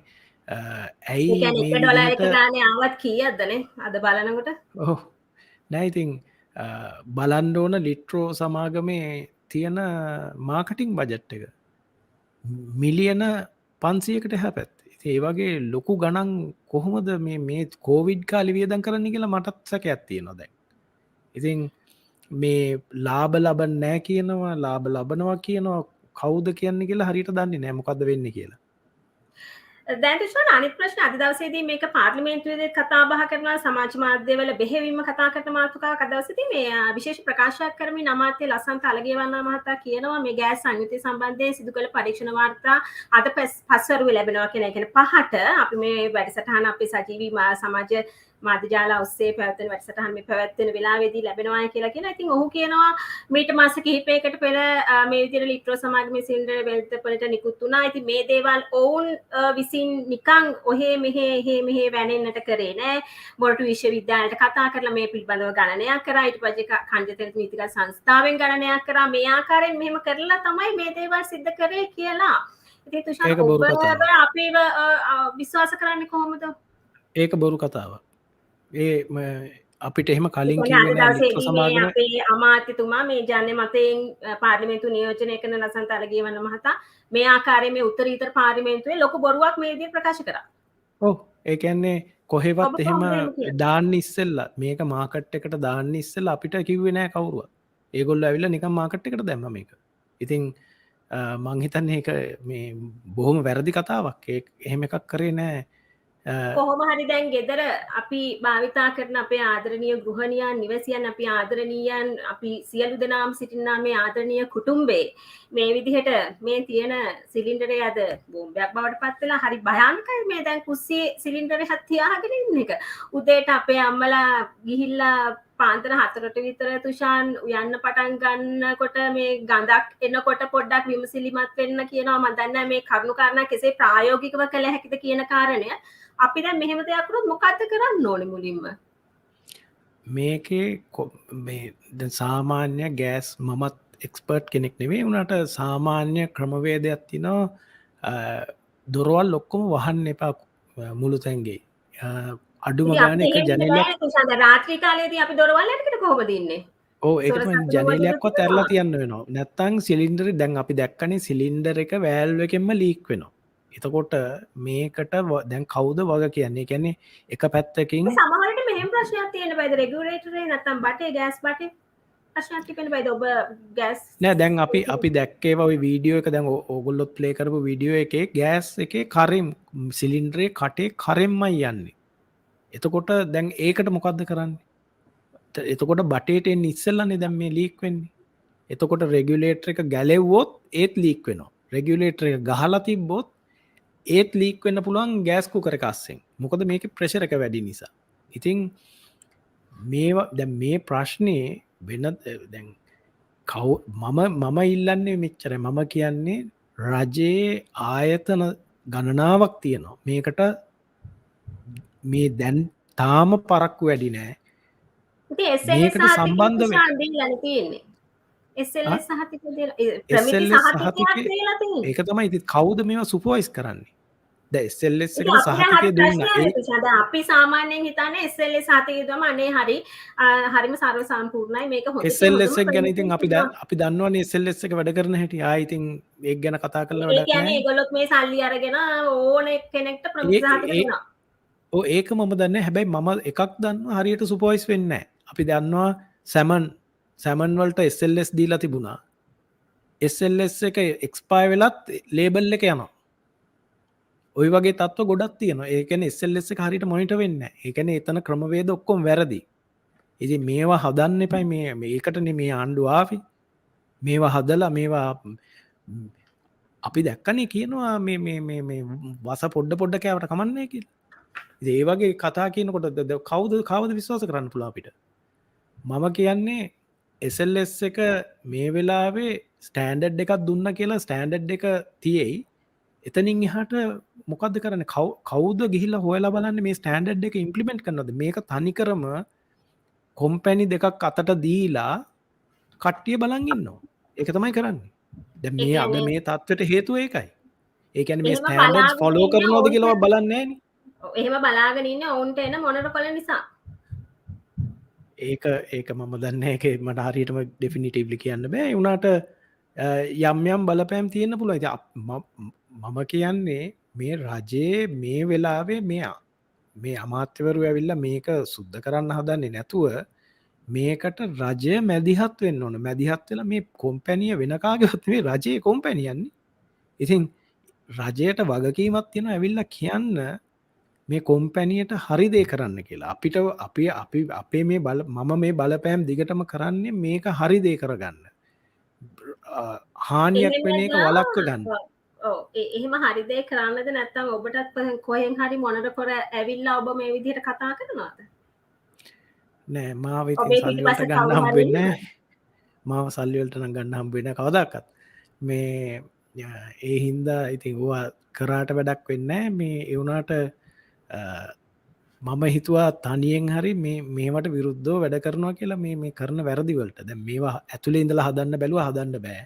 [SPEAKER 3] ඇයි
[SPEAKER 2] මේ $1 ගානේ ආවත් කීයක්දනේ අද බලනකොට?
[SPEAKER 3] ඔව්. නෑ ඉතින් බලන්න ඕන ලිට්‍රෝ සමාගමේ තියෙන මාකටිං බජට් එක මිලියන 500කට එහා පැත්තේ. ඉතින් ඒ වගේ ලොකු ගණන් කොහොමද මේ කොවිඩ් කාලේ වියදම් කරන්න කියලා මටත් සැකයක් තියෙනවා දැන්. ඉතින් මේ ලාභ ලබන්නේ නැහැ කියනවා ලාභ ලබනවා කියනවා කවුද කියන්නේ කියලා හරියට දන්නේ නැහැ මොකද්ද වෙන්නේ කියලා.
[SPEAKER 2] දැන් තුෂාන් අනිත් ප්‍රශ්න අද දවසේදී මේක පාර්ලිමේන්තුවේදී කතා බහ කරනවා සමාජ මාධ්‍යවල බෙහෙවින්ම කතා කරන මාතෘකාවක් අද දවසේදී මේ විශේෂ ප්‍රකාශයක් කරමින් අමාත්‍ය ලසන්ත අලගේවන්නා මහතා කියනවා මේ ගෑස් සංයුතිය සම්බන්ධයෙන් සිදු කළ පරීක්ෂණ වාර්තා අද පස්වරුවේ ලැබෙනවා කියන එක. පහට අපි මේ වැඩසටහන අපේ සජීවී සමාජ මාධ්‍ය ජාල ඔස්සේ පැවැත්වෙන වැඩසටහන මේ පැවැත්වෙන වෙලාවේදී ලැබෙනවා කියලා කියනවා. ඉතින් ඔහු කියනවා මීට මාස කිහිපයකට පෙර මේ විදිහට ලිට්‍රෝ සමාගමේ සිලින්ඩර් වෙළඳපොළට නිකුත් වුණා. ඉතින් මේ දේවල් ඔවුන් විසින් නිකන් ඔහේ මෙහේ වැනෙන්නට කරේ නෑ. මොරටු විශ්වවිද්‍යාලයට කතා කරලා මේ පිළිබඳව ගණනයක් කරා. ඊට පස්සේ කණ්ඩතර නීතිගත සංස්ථාවෙන් ගණනයක් කරා. මේ ආකාරයෙන් මෙහෙම කරලා තමයි මේ දේවල් සිද්ධ කරේ කියලා. ඉතින් තුෂාර ඔබ අපිව විශ්වාස කරන්නේ කොහොමද?
[SPEAKER 3] ඒක බොරු කතාවක්. ඒ අපිට එහෙම කලින් සමාගම
[SPEAKER 2] අපේ අමාත්‍යතුමා මේ ජන මතයෙන් පාර්ලිමේන්තු නියෝජනය කරන ලසන්ත අලගේවන්න මහතා මේ ආකාරයෙන් මේ උත්තරීතර පාර්ලිමේන්තුවේ ලොකු බොරුවක් මේ විදිහට ප්‍රකාශ කරා.
[SPEAKER 3] ඔව් ඒ කියන්නේ කොහෙවත් එහෙම දාන්න ඉස්සෙල්ලා මේක මාකට් එකට දාන්න ඉස්සෙල්ලා අපිට කිව්වේ නෑ කවුරුවත්. ඒගොල්ලෝ ඇවිල්ලා නිකන් මාකට් එකට දැම්මා මේක. ඉතින් මං හිතන්නේ ඒක මේ බොහොම වැරදි කතාවක්. ඒක එහෙම එකක් කරේ නෑ.
[SPEAKER 2] කොහොම හරි දැන් ගෙදර අපි භාවිතා කරන අපේ ආදරණීය ගෘහණියන් නිවසියන් අපි ආදරණීයන් අපි සියලු දෙනාම සිටිනා මේ ආදරණීය කුටුම්බේ මේ විදිහට මේ තියෙන සිලින්ඩරේ අද බෝම්බයක් බවට පත් වෙලා හරි භයානකයි මේ දැන් කුස්සියේ සිලින්ඩරේ හත් තියාගෙන ඉන්න එක. උදේට අපේ අම්මලා ගිහිල්ලා පාන්දර 4ට විතර තුෂාන් යන්න පටන් ගන්නකොට මේ ගඳක් එනකොට පොඩ්ඩක් විමසිලිමත් වෙන්න කියනවා. මම දන්නේ මේ කරුණු කාරණා කෙසේ ප්‍රායෝගිකව කළ හැකිද කියන කාරණය. අපි දැන් මෙහෙම දෙයක් කරොත් මොකද්ද කරන්න ඕනේ මුලින්ම?
[SPEAKER 3] මේකේ මේ දැන් සාමාන්‍ය ගෑස් මමත් එක්ස්පර්ට් කෙනෙක් නෙවෙයි උනාට සාමාන්‍ය ක්‍රමවේදයක් තියෙනවා දොරවල් ඔක්කොම වහන්න එපා මුළු තැන්ගේ. අඩුම ගානේ එක ජනේලයක්
[SPEAKER 2] රාත්‍රී කාලේදී අපි දොරවල් ඇරගෙන කොහොමද ඉන්නේ?
[SPEAKER 3] ඔව් ඒක තමයි ජනේලයක්වත් ඇරලා තියන්න වෙනවා. නැත්තම් සිලින්ඩරේ දැන් අපි දැක්කනේ සිලින්ඩර් එක වෑල්ව් එකෙන්ම ලීක් වෙනවා. එතකොට මේකට දැන් කවුද වග කියන්නේ? කියන්නේ එක පැත්තකින්
[SPEAKER 2] සමහරවිට මෙහෙම ප්‍රශ්නයක් තියෙන බයිද රෙගියුලේටරේ නැත්තම් බටේ ගෑස් බටේ ප්‍රශ්නයක් තිබෙන බයිද ඔබ ගෑස්
[SPEAKER 3] නෑ දැන් අපි දැක්කේ ඔය වීඩියෝ එක දැන් ඕගොල්ලොත් ප්ලේ කරපු වීඩියෝ එකේ ගෑස් එකේ කරෙම් සිලින්ඩරේ කටේ කරෙම්මයි යන්නේ. එතකොට දැන් ඒකට මොකද්ද කරන්නේ? එතකොට බටේට එන්නේ ඉස්සෙල්ලානේ දැන් මේ ලීක් වෙන්නේ. එතකොට රෙගියුලේටර් එක ගැලෙව්වොත් ඒත් ලීක් වෙනවා. රෙගියුලේටර් එක ගහලා තිබ්බොත් ඒත් ලීක් වෙන්න පුළුවන් ගෑස් කුකර් එක අස්සෙන්. මොකද මේකේ ප්‍රෙෂර් එක වැඩි නිසා. ඉතින් මේවා දැන් මේ ප්‍රශ්නේ වෙන දැන් මම ඉල්ලන්නේ මෙච්චරයි. මම කියන්නේ රජයේ ආයතන ගණනාවක් තියෙනවා. මේකට මේ දැන් තාම පරක්කු වැඩි නෑ.
[SPEAKER 2] මේකට සම්බන්ධ වෙන්න තියෙන්නේ. SLS සහතික
[SPEAKER 3] ඒක තමයි ඉතින් කවුද මේවා සුපර්වයිස් කරන්නේ? දැන් SLS එකට සහතිකය දුන්නා.
[SPEAKER 2] අපි සාමාන්‍යයෙන් හිතන්නේ SLS සහතිකය දුවම අනේ හරිම සර්ව සම්පූර්ණයි මේක හොඳයි.
[SPEAKER 3] SLS එක ගැන ඉතින් අපි දන්නවනේ SLS එක වැඩ කරන හැටි. ඉතින් ඒක ගැන කතා කරලා වැඩක් නැහැ.
[SPEAKER 2] ඒ කියන්නේ ඒගොල්ලොත් මේ සල්ලි අරගෙන ඕන කෙනෙක්ට ප්‍රමුඛ සහතික දෙනවා.
[SPEAKER 3] ඒක මම දන්නේ. හැබැයි මම එකක් දන්නවා හරියට සුපර්වයිස් වෙන්නේ නැහැ. අපි දන්නවා සැමන් සැමන් වලට SLS දීලා තිබුණා. SLS එක එක්ස්පයර් වෙලත් ලේබල් එක යනවා. ওই වගේ තත්ත්ව ගොඩක් තියෙනවා. ඒ කියන්නේ SLS එක හරියට මොනිටර් වෙන්නේ නැහැ. ඒ කියන්නේ එතන ක්‍රමවේද ඔක්කොම වැරදි. ඉතින් මේවා හදන්න එපයි මේකටනේ මේ ආණ්ඩුව ආවේ. මේවා හදලා මේවා අපි දැක්කනේ කියනවා මේ වස පොඩ්ඩ කෑවට කමන්නේ කියලා. ඉතින් ඒ වගේ කතා කියනකොට කවුද විශ්වාස කරන්න පුළුවන් අපිට? මම කියන්නේ SLS එක මේ වෙලාවේ ස්ටෑන්ඩඩ් එකක් දුන්න කියලා ස්ටෑන්ඩඩ් එක තියෙයි. එතනින් එහාට මොකද්ද කරන්නේ? කවුද ගිහිල්ලා හොයලා බලන්නේ මේ ස්ටෑන්ඩඩ් එක ඉම්ප්ලිමන්ට් කරනවද? මේක තනිකරම කොම්පැනි දෙකක් අතට දීලා කට්ටිය බලන් ඉන්නවා. ඒක තමයි කරන්නේ. දැන් මේ අද මේ තත්ත්වයට හේතුව ඒකයි. ඒ කියන්නේ මේ ස්ටෑන්ඩඩ්ස් ෆලෝ කරනවද කියලා බලන්නේ නැහනේ.
[SPEAKER 2] එහෙම බලාගෙන ඉන්නේ ඔවුන්ට එන මොනර කොළ නිසා.
[SPEAKER 3] ඒක මම දන්නේ ඒක මට හරියටම ඩෙෆිනිටිව්ලි කියන්න බෑ. ඒ වුණාට යම් බලපෑම් තියෙන්න පුළුවන්. ඉතින් මම කියන්නේ මේ රජයේ මේ වෙලාවේ මේ අමාත්‍යවරු ඇවිල්ලා මේක සුද්ධ කරන්න හදන්නේ නැතුව මේකට රජය මැදිහත් වෙන්න ඕන. මැදිහත් වෙලා මේ කොම්පැනිය වෙන කාගේවත් නෙවෙයි රජයේ කොම්පැනියන්නේ. ඉතින් රජයට වගකීමක් තියෙනවා ඇවිල්ලා කියන්න මේ කොම්පැනියට හරි දේ කරන්න කියලා. අපිට අපේ මේ මම මේ බලපෑම් දිගටම කරන්නේ මේක හරි දේ කරගන්න. හානියක් වෙන එක වළක්ව ගන්න.
[SPEAKER 2] එහෙම හරි දේ කරන්නද නැත්නම් ඔබටත් කොහෙන් හරි මොනර කර ඇවිල්ලා ඔබ මේ විදිහට කතා කරනවද?
[SPEAKER 3] නෑ මාව ඉතින් සල්ලි වලට ගන්න හම්බ වෙන්නේ නැහැ. මාව සල්ලි වලට නම් ගන්න හම්බ වෙන්නේ කවදාකවත්. මේ ඒ හින්දා ඉතින් ඕවා කරාට වැඩක් වෙන්නේ නැහැ. මේ ඒ වුණාට මම හිතුවා තනියෙන් හරි මේවට විරුද්ධව වැඩ කරනවා කියලා මේ කරන වැරදි වලට. දැන් මේවා ඇතුලේ ඉඳලා හදන්න බැලුවා හදන්න බෑ.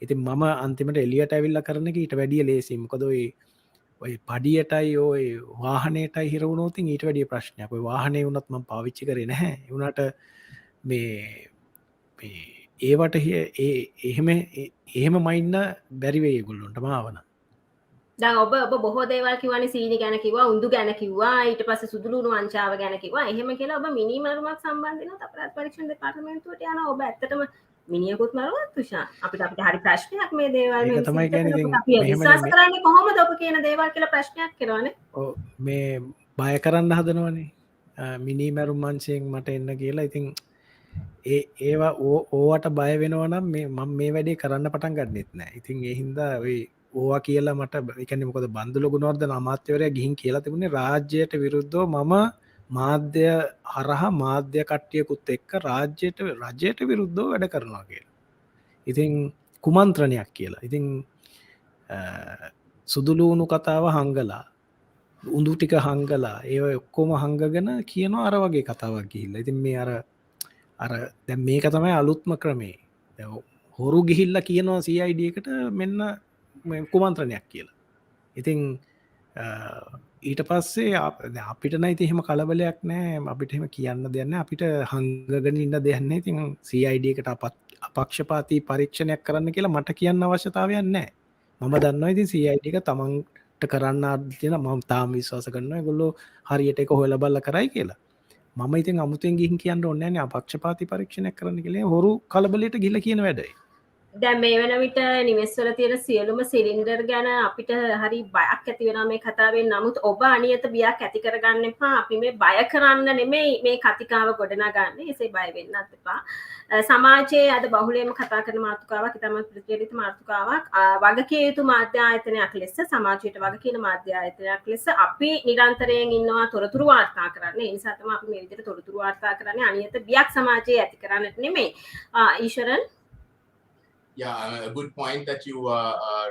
[SPEAKER 3] ඉතින් මම අන්තිමට එළියට ඇවිල්ලා කරන එක ඊට වැඩිය ලේසියි. මොකද ඔය පඩියටයි ඔය වාහනයටයි හිර වුණොත් ඊට වැඩිය ප්‍රශ්නයක්. ඔය වාහනේ වුණත් මම පාවිච්චි කරේ නැහැ. ඒ වුණාට මේ ඒවට එහෙම මයින්න බැරි වෙයි ඒගොල්ලන්ට මාවන.
[SPEAKER 2] දැන් ඔබ බොහෝ දේවල් කිව්වනේ සීනි ගැන කිව්වා, උඳු ගැන කිව්වා, ඊට පස්සේ සුදුලුණු වංචාව ගැන කිව්වා. එහෙම කියලා ඔබ මිනිමරුමක් සම්බන්ධ වෙනත් අපරාධ පරීක්ෂණ දෙපාර්තමේන්තුවට යනවා. ඔබ ඇත්තටම මිනිහෙකුත් මරුවත් තුෂාන්. අපිට හරි ප්‍රශ්නයක් මේ දේවල්
[SPEAKER 3] ඒක තමයි කියන්නේ
[SPEAKER 2] අපි විශ්වාස කරන්නේ කොහොමද ඔබ කියන දේවල් කියලා ප්‍රශ්නයක් කරනවානේ.
[SPEAKER 3] ඔව් මේ බය කරන්න හදනවනේ. මිනිමරුම් වංශයෙන් මට එන්න කියලා. ඉතින් ඒවා ඕවට බය වෙනවා නම් මම මේ වැඩේ කරන්න පටන් ගන්නෙත් නෑ. ඉතින් ඒ හින්දා ඔය ඕවා කියලා මට ඒ කියන්නේ මොකද බන්දුල ගුණවර්ධන අමාත්‍යවරයා ගිහින් කියලා තිබුණේ රාජ්‍යයට විරුද්ධව මම මාධ්‍ය හරහා මාධ්‍ය කට්ටියකුත් එක්ක රජයට විරුද්ධව වැඩ කරනවා කියලා. ඉතින් කුමන්ත්‍රණයක් කියලා. ඉතින් සුදුලූණු කතාව හංගලා උඳු ටික හංගලා ඒ ඔක්කොම හංගගෙන කියනවා අර වගේ කතාවක් ගිහිල්ලා. ඉතින් මේ අර දැන් මේක තමයි අලුත්ම ක්‍රමේ. හොරු ගිහිල්ලා කියනවා CID එකට මෙන්න කුමන්ත්‍රණයක් කියලා. ඉතින් ඊට පස්සේ අපිට නම් ඉතින් එහෙම කලබලයක් නැහැ. අපිට එහෙම කියන්න දෙයක් නැහැ. අපිට හංගගෙන ඉන්න දෙයක් නැහැ. ඉතින් CID එකට අපක්ෂපාතී පරීක්ෂණයක් කරන්න කියලා මට කියන්න අවශ්‍යතාවයක් නැහැ. මම දන්නවා ඉතින් CID එක තමන්ට කරන්න කියන මම තාම විශ්වාස කරනවා ඒගොල්ලෝ හරියට ඒක හොයලා බලලා කරයි කියලා. මම ඉතින් අමුතෙන් ගිහින් කියන්න ඕනේ නැහැ අපක්ෂපාතී පරීක්ෂණයක් කරන්න කියලා. හොරු කලබලයට ගිහිල්ලා කියන වැඩයි.
[SPEAKER 2] දැන් මේ වෙන විට නිවෙස්වල තියෙන සියලුම සිලින්ඩර් ගැන අපිට හරි බයක් ඇති වෙනවා මේ කතාවෙන්. නමුත් ඔබ අනියත බියක් ඇති කරගන්න එපා. අපි මේ බය කරන්න නෙමෙයි මේ කතිකාව ගොඩනගන්නේ. එසේ බය වෙන්නත් එපා. සමාජයේ අද බහුලයෙන්ම කතා කරන මාතෘකාවක් ඉතාමත් ප්‍රචලිත මාතෘකාවක්. වගකිය යුතු මාධ්‍ය ආයතනයක් ලෙස සමාජයට වගකියන මාධ්‍ය ආයතනයක් ලෙස අපි නිරන්තරයෙන් ඉන්නවා තොරතුරු වාර්තා කරන්න. ඒ නිසා තමයි අපි මේ විදිහට තොරතුරු වාර්තා කරන්නේ. අනියත බියක් සමාජයේ ඇති කරන්නට නෙමෙයි. ඊශ්වරන්.
[SPEAKER 1] Yeah, a good point that you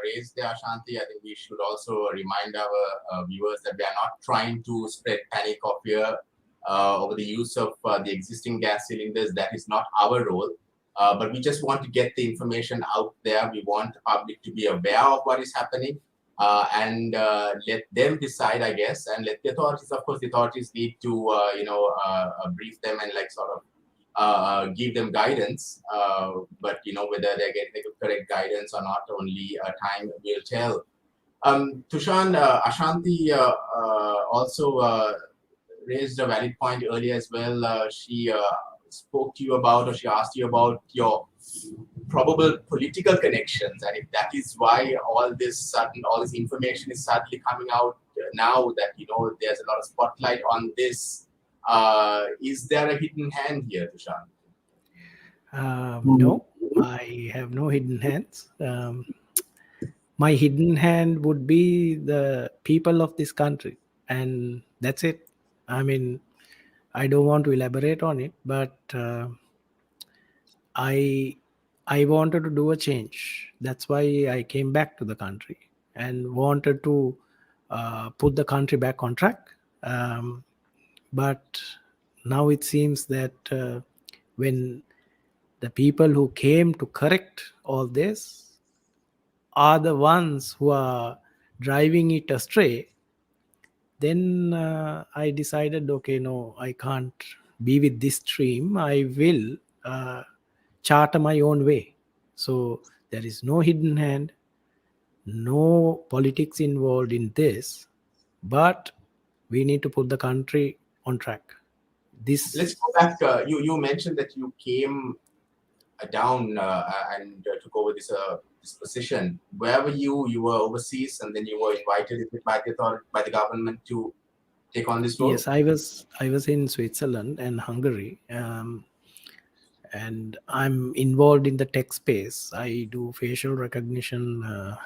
[SPEAKER 1] raised there, Ashanti. I think we should also remind our viewers that we are not trying to spread panic or fear over the use of the existing gas cylinders. That is not our role. But we just want to get the information out there. We want the public to be aware of what is happening and let them decide, I guess, and let the authorities, of course, the authorities need to, brief them and like sort of give them guidance, but whether they're getting the correct guidance or not, only time will tell. Thushan, Ashanti also raised a valid point earlier as well. She spoke to you about, or she asked you about your probable political connections, and if that is why all this information is suddenly coming out now, that there's a lot of spotlight on this, is there a hidden hand here, Thushan?
[SPEAKER 3] No, I have no hidden hands. My hidden hand would be the people of this country, and that's it. I mean, I don't want to elaborate on it, but I wanted to do a change. That's why I came back to the country and wanted to put the country back on track. But now it seems that when the people who came to correct all this are the ones who are driving it astray, then I decided, okay, no, I can't be with this stream. I will charter my own way. So there is no hidden hand, no politics involved in this, but we need to put the country on track.
[SPEAKER 1] Let's go back. You mentioned that you came down and took over this position. Where were you? You were overseas, and then you were invited by the government to take on this role.
[SPEAKER 3] Yes, I was in Switzerland and Hungary, and I'm involved in the tech space. I do facial recognition,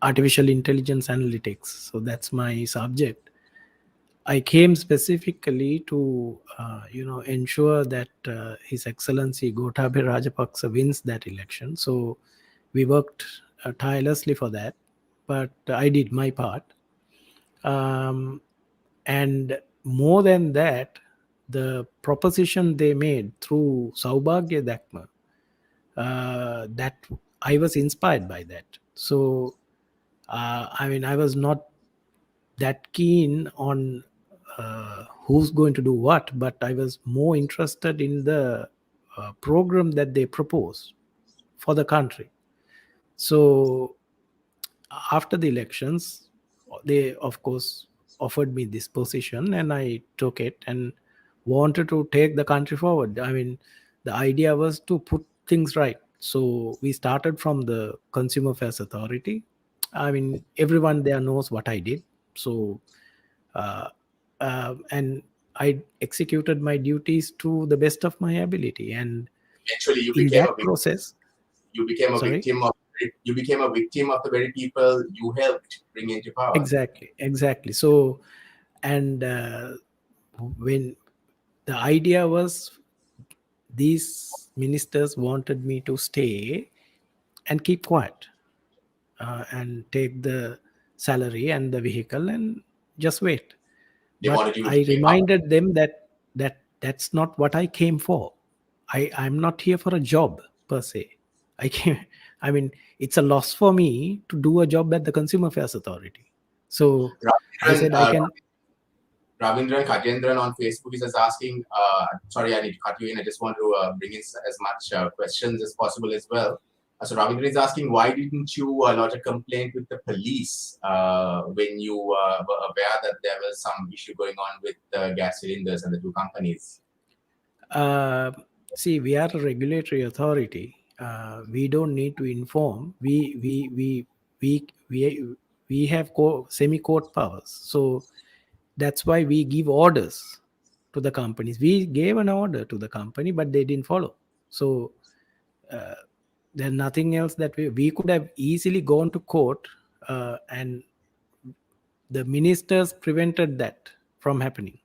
[SPEAKER 3] artificial intelligence analytics. So that's my subject. I came specifically to, ensure that His Excellency Gotabaya Rajapaksa wins that election. So we worked tirelessly for that, but I did my part. And more than that, the proposition they made through Saubhagya Dakma, that I was inspired by that. So, I was not that keen on who's going to do what, but I was more interested in the program that they proposed for the country. So after the elections, they of course offered me this position, and I took it and wanted to take the country forward. I mean, the idea was to put things right. So we started from the Consumer Affairs Authority. I mean, everyone there knows what I did. So and I executed my duties to the best of my ability. And
[SPEAKER 1] eventually, you
[SPEAKER 3] in
[SPEAKER 1] became
[SPEAKER 3] that process,
[SPEAKER 1] you became a
[SPEAKER 3] Sorry?
[SPEAKER 1] victim of the very people you helped bring into power.
[SPEAKER 3] Exactly. So, and when the idea was, these ministers wanted me to stay and keep quiet and take the salary and the vehicle and just wait.
[SPEAKER 1] They wanted
[SPEAKER 3] But
[SPEAKER 1] you to
[SPEAKER 3] I
[SPEAKER 1] stay
[SPEAKER 3] reminded them that's not what I came for. I'm not here for a job per se. I mean, it's a loss for me to do a job at the Consumer Affairs Authority. So I said I can.
[SPEAKER 1] Ravindran Kajendran on Facebook is asking, sorry, I need to cut you in. I just want to bring in as much questions as possible as well. So Ravindran is asking, why didn't you lodge a complaint with the police when you were aware that there was some issue going on with the gas cylinders and the two companies?
[SPEAKER 3] See, we are a regulatory authority. We don't need to inform. We have semi-court powers. So that's why we give orders to the companies. We gave an order to the company, but they didn't follow. So there's nothing else that we could have easily gone to court, and the ministers prevented that from happening.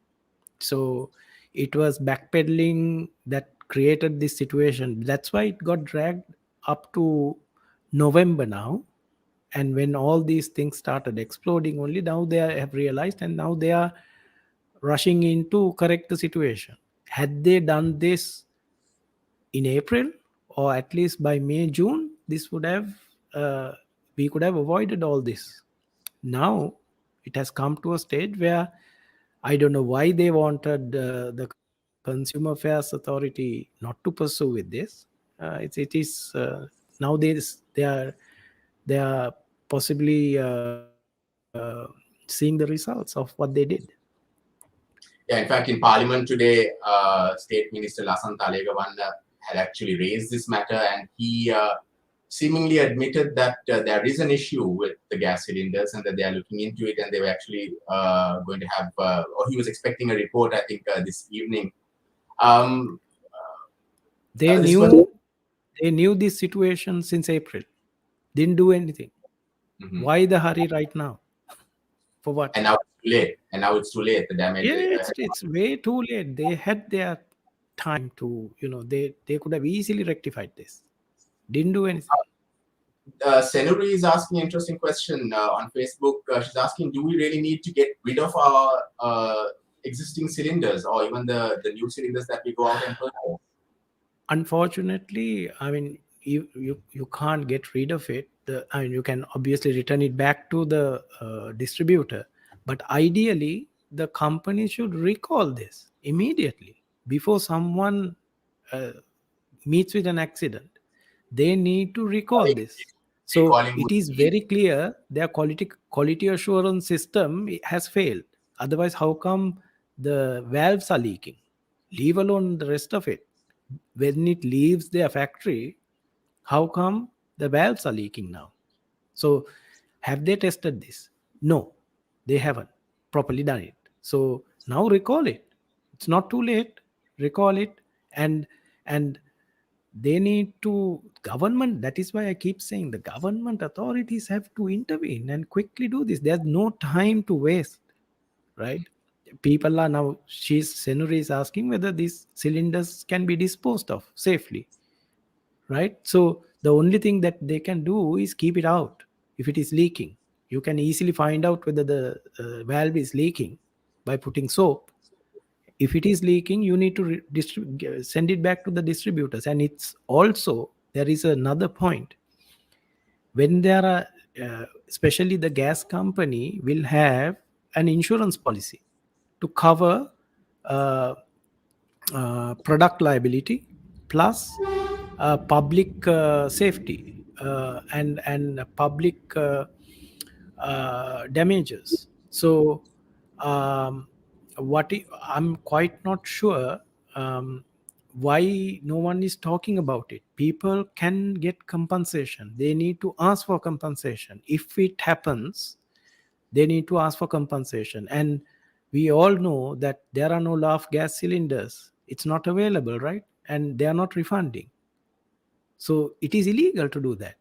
[SPEAKER 3] So it was backpedaling that created this situation. That's why it got dragged up to November now. And when all these things started exploding, only now they have realized, and now they are rushing in to correct the situation. Had they done this in April, or at least by May, June, this would have we could have avoided all this. Now it has come to a stage where I don't know why they wanted the Consumer Affairs Authority not to pursue with this. It is now they are possibly seeing the results of what they did.
[SPEAKER 1] Yeah, in fact, in Parliament today, State Minister Lasantha Alegawanna had actually raised this matter, and he seemingly admitted that there is an issue with the gas cylinders and that they are looking into it, and they were actually going to have, or he was expecting a report, I think, this evening.
[SPEAKER 3] They
[SPEAKER 1] This was-
[SPEAKER 3] knew this situation since April. Didn't do anything.
[SPEAKER 1] Mhm.
[SPEAKER 3] Why the hurry right now? For what?
[SPEAKER 1] And now it's too late. And now it's too late. The damage.
[SPEAKER 3] Yeah, it's way too late. They had their time to, they could have easily rectified this. Didn't do anything.
[SPEAKER 1] Senuri is asking an interesting question on Facebook. She's asking, do we really need to get rid of our existing cylinders or even the new cylinders that we go out and purchase?
[SPEAKER 3] Unfortunately, I mean, you can't get rid of it. I mean, you can obviously return it back to the distributor, but ideally, the company should recall this immediately before someone meets with an accident. They need to recall this. So
[SPEAKER 1] Recalling
[SPEAKER 3] it
[SPEAKER 1] would
[SPEAKER 3] is
[SPEAKER 1] be-
[SPEAKER 3] very clear their quality assurance system has failed. Otherwise, how come the valves are leaking? Leave alone the rest of it. When it leaves their factory, how come the valves are leaking now? So have they tested this? No, they haven't properly done it. So now recall it. It's not too late. Recall it, and they need to, government, that is why I keep saying the government authorities have to intervene and quickly do this. There's no time to waste, right? People are now, Senuri is asking whether these cylinders can be disposed of safely, right? So the only thing that they can do is keep it out. If it is leaking, you can easily find out whether the valve is leaking by putting soap. If it is leaking, you need to send it back to the distributors. And it's also, there is another point. When there are, especially the gas company will have an insurance policy to cover product liability plus public safety and public damages. So I'm quite not sure why no one is talking about it. People can get compensation. They need to ask for compensation. If it happens, they need to ask for compensation. And we all know that there are no LAF gas cylinders. It's not available, right? And they are not refunding. So it is illegal to do that.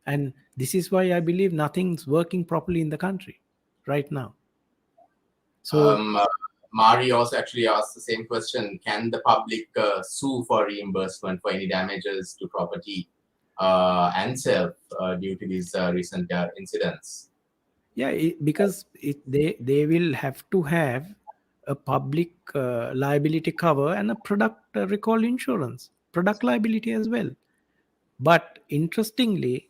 [SPEAKER 3] And this is why I believe nothing's working properly in the country right now. So
[SPEAKER 1] Mari also actually asked the same question. Can the public sue for reimbursement for any damages to property and self due to these recent incidents?
[SPEAKER 3] yeah, because they will have to have a public liability cover and a product recall insurance, product liability as well. But interestingly,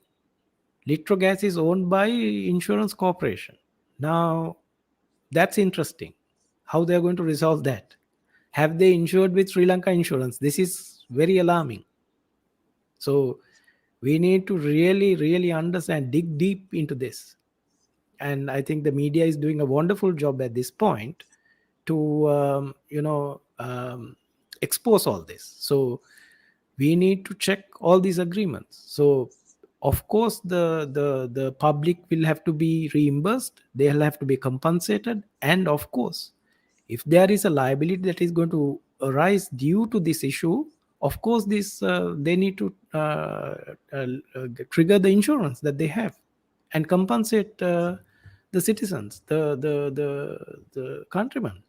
[SPEAKER 3] Litrogas is owned by insurance corporation. Now, that's interesting. How they are going to resolve that? Have they insured with Sri Lanka Insurance? This is very alarming. So we need to really, really understand, dig deep into this. And I think the media is doing a wonderful job at this point to, expose all this. So we need to check all these agreements. So of course the public will have to be reimbursed, they'll have to be compensated, and of course if there is a liability that is going to arise due to this issue, of course this they need to trigger the insurance that they have and compensate the citizens, the countrymen.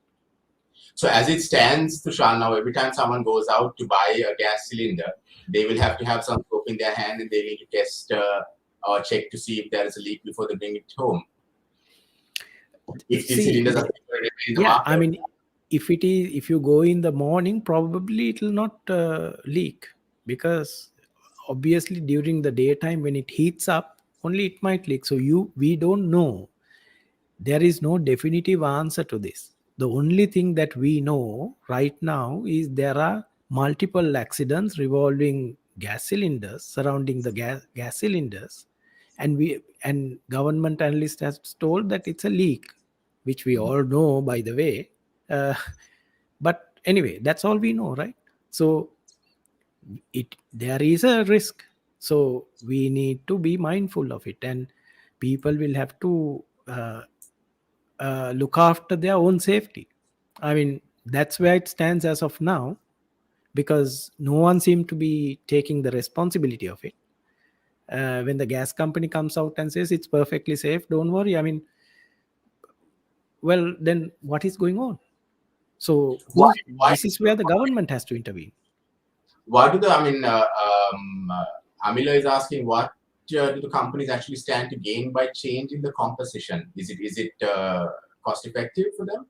[SPEAKER 1] So as it stands, Thushan, now every time someone goes out to buy a gas cylinder, they will have to have some soap in their hand and they need to test or check to see if there is a leak before they bring it home. If the cylinders are in the market.
[SPEAKER 3] I mean, if you go in the morning, probably it will not leak, because obviously during the daytime when it heats up, only it might leak. So we don't know. There is no definitive answer to this. The only thing that we know right now is there are multiple accidents revolving gas cylinders, surrounding the gas cylinders, and government analyst has told that it's a leak, which we all know, by the way. Uh, but anyway, that's all we know, right? So there is a risk, so we need to be mindful of it, and people will have to look after their own safety. I mean, that's where it stands as of now, because no one seemed to be taking the responsibility of it. When the gas company comes out and says it's perfectly safe, don't worry, I mean, well, then what is going on? So
[SPEAKER 1] Why
[SPEAKER 3] this is where the government has to intervene.
[SPEAKER 1] why do the Amila is asking, what do the companies actually stand to gain by changing the composition? Is it cost effective for them?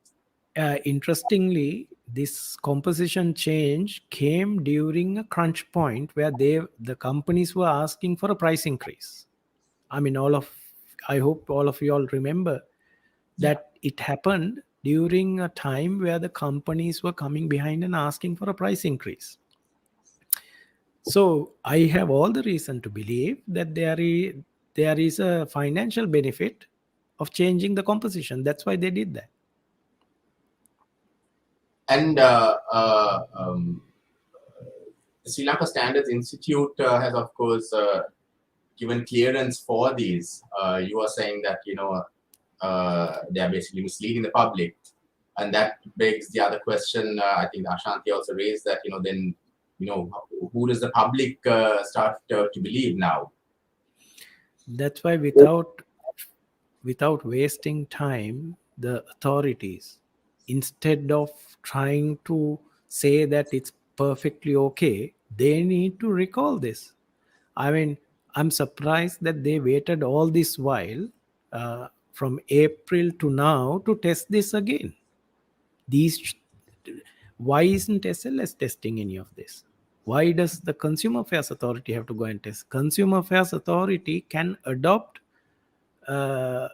[SPEAKER 3] Interestingly, this composition change came during a crunch point where the companies were asking for a price increase. I mean, I hope all of you all remember that it happened during a time where the companies were coming behind and asking for a price increase. So I have all the reason to believe that there is a financial benefit of changing the composition. That's why they did that.
[SPEAKER 1] And the Sri Lanka Standards Institute has, of course, given clearance for these. You are saying that they are basically misleading the public, and that begs the other question. I think Ashanti also raised that. Then who does the public start to believe now?
[SPEAKER 3] That's why without wasting time, the authorities, instead of trying to say that it's perfectly okay, they need to recall this. I mean, I'm surprised that they waited all this while, from April to now, to test this again. Why isn't SLS testing any of this? Why does the Consumer Affairs Authority have to go and test? Consumer Affairs Authority can adopt uh,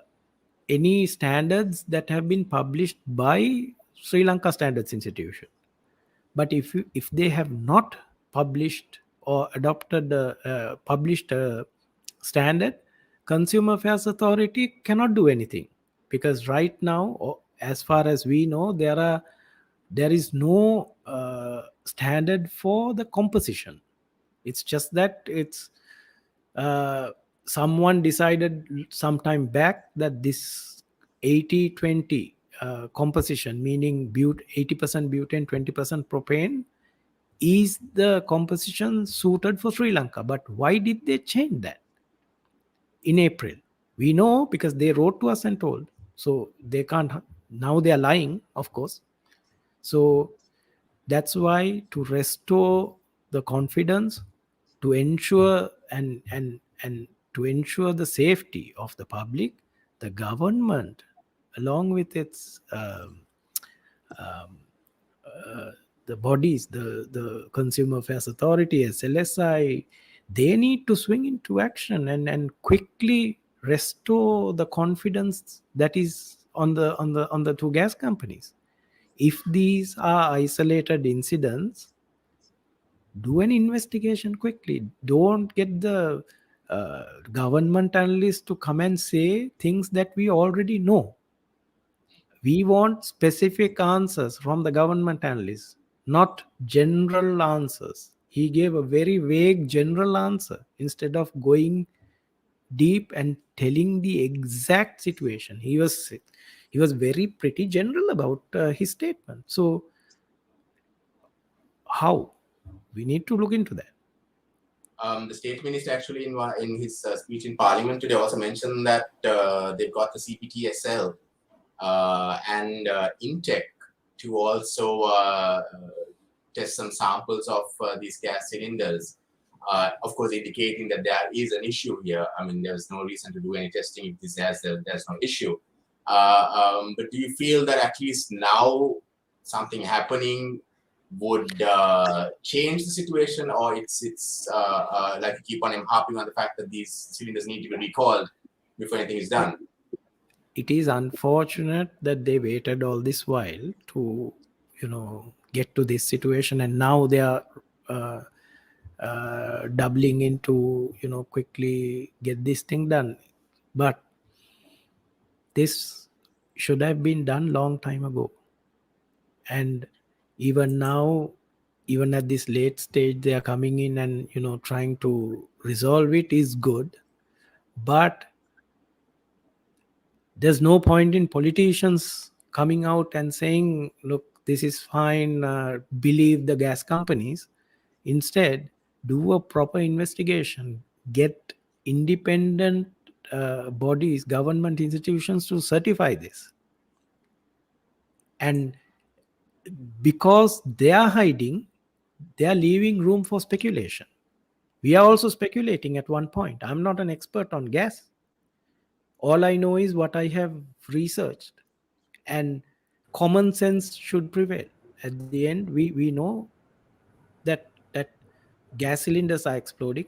[SPEAKER 3] any standards that have been published by Sri Lanka Standards Institution. But if they have not published or adopted published a standard, Consumer Affairs Authority cannot do anything, because right now, as far as we know, there is no standard for the composition. It's just that it's someone decided some time back that this 80-20 composition, meaning 80% butane, 20% propane, is the composition suited for Sri Lanka. But why did they change that in April? We know because they wrote to us and told. So they can't. Now they are lying, of course. So that's why, to restore the confidence, to ensure and to ensure the safety of the public, the government, along with its the bodies, the Consumer Affairs Authority, SLSI, they need to swing into action and quickly restore the confidence that is on the two gas companies. If these are isolated incidents, do an investigation quickly. Don't get the government analysts to come and say things that we already know. We want specific answers from the government analysts, not general answers. He gave a very vague general answer instead of going deep and telling the exact situation. He was very pretty general about his statement. So how? We need to look into that.
[SPEAKER 1] The state minister actually in his speech in Parliament today also mentioned that they've got the CPTSL and Intech to also test some samples of these gas cylinders. Of course, indicating that there is an issue here. I mean, there's no reason to do any testing if there's no issue. But do you feel that at least now something happening would change the situation, or it's like you keep on harping on the fact that these cylinders need to be recalled before anything is done?
[SPEAKER 3] It is unfortunate that they waited all this while to get to this situation, and now they are doubling into quickly get this thing done. But this should have been done long time ago. And even now, even at this late stage, they are coming in and trying to resolve it is good, but there's no point in politicians coming out and saying, look, this is fine, believe the gas companies. Instead, do a proper investigation, get independent bodies, government institutions to certify this. And because they are hiding, they are leaving room for speculation. We are also speculating at one point. I'm not an expert on gas. All I know is what I have researched, and common sense should prevail. At the end, we know that gas cylinders are exploding.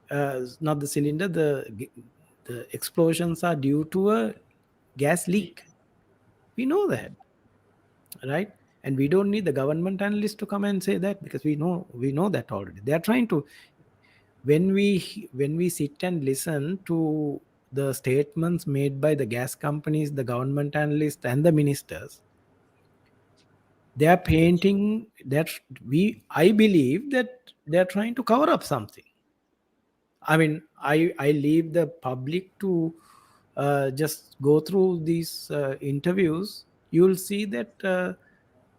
[SPEAKER 3] Not the cylinder, the explosions are due to a gas leak. We know that, right? And we don't need the government analysts to come and say that, because we know that already. They are trying to, when we sit and listen to the statements made by the gas companies, the government analysts, and the ministers, they are painting that I believe that they are trying to cover up something. I mean, I leave the public to just go through these interviews. You'll see that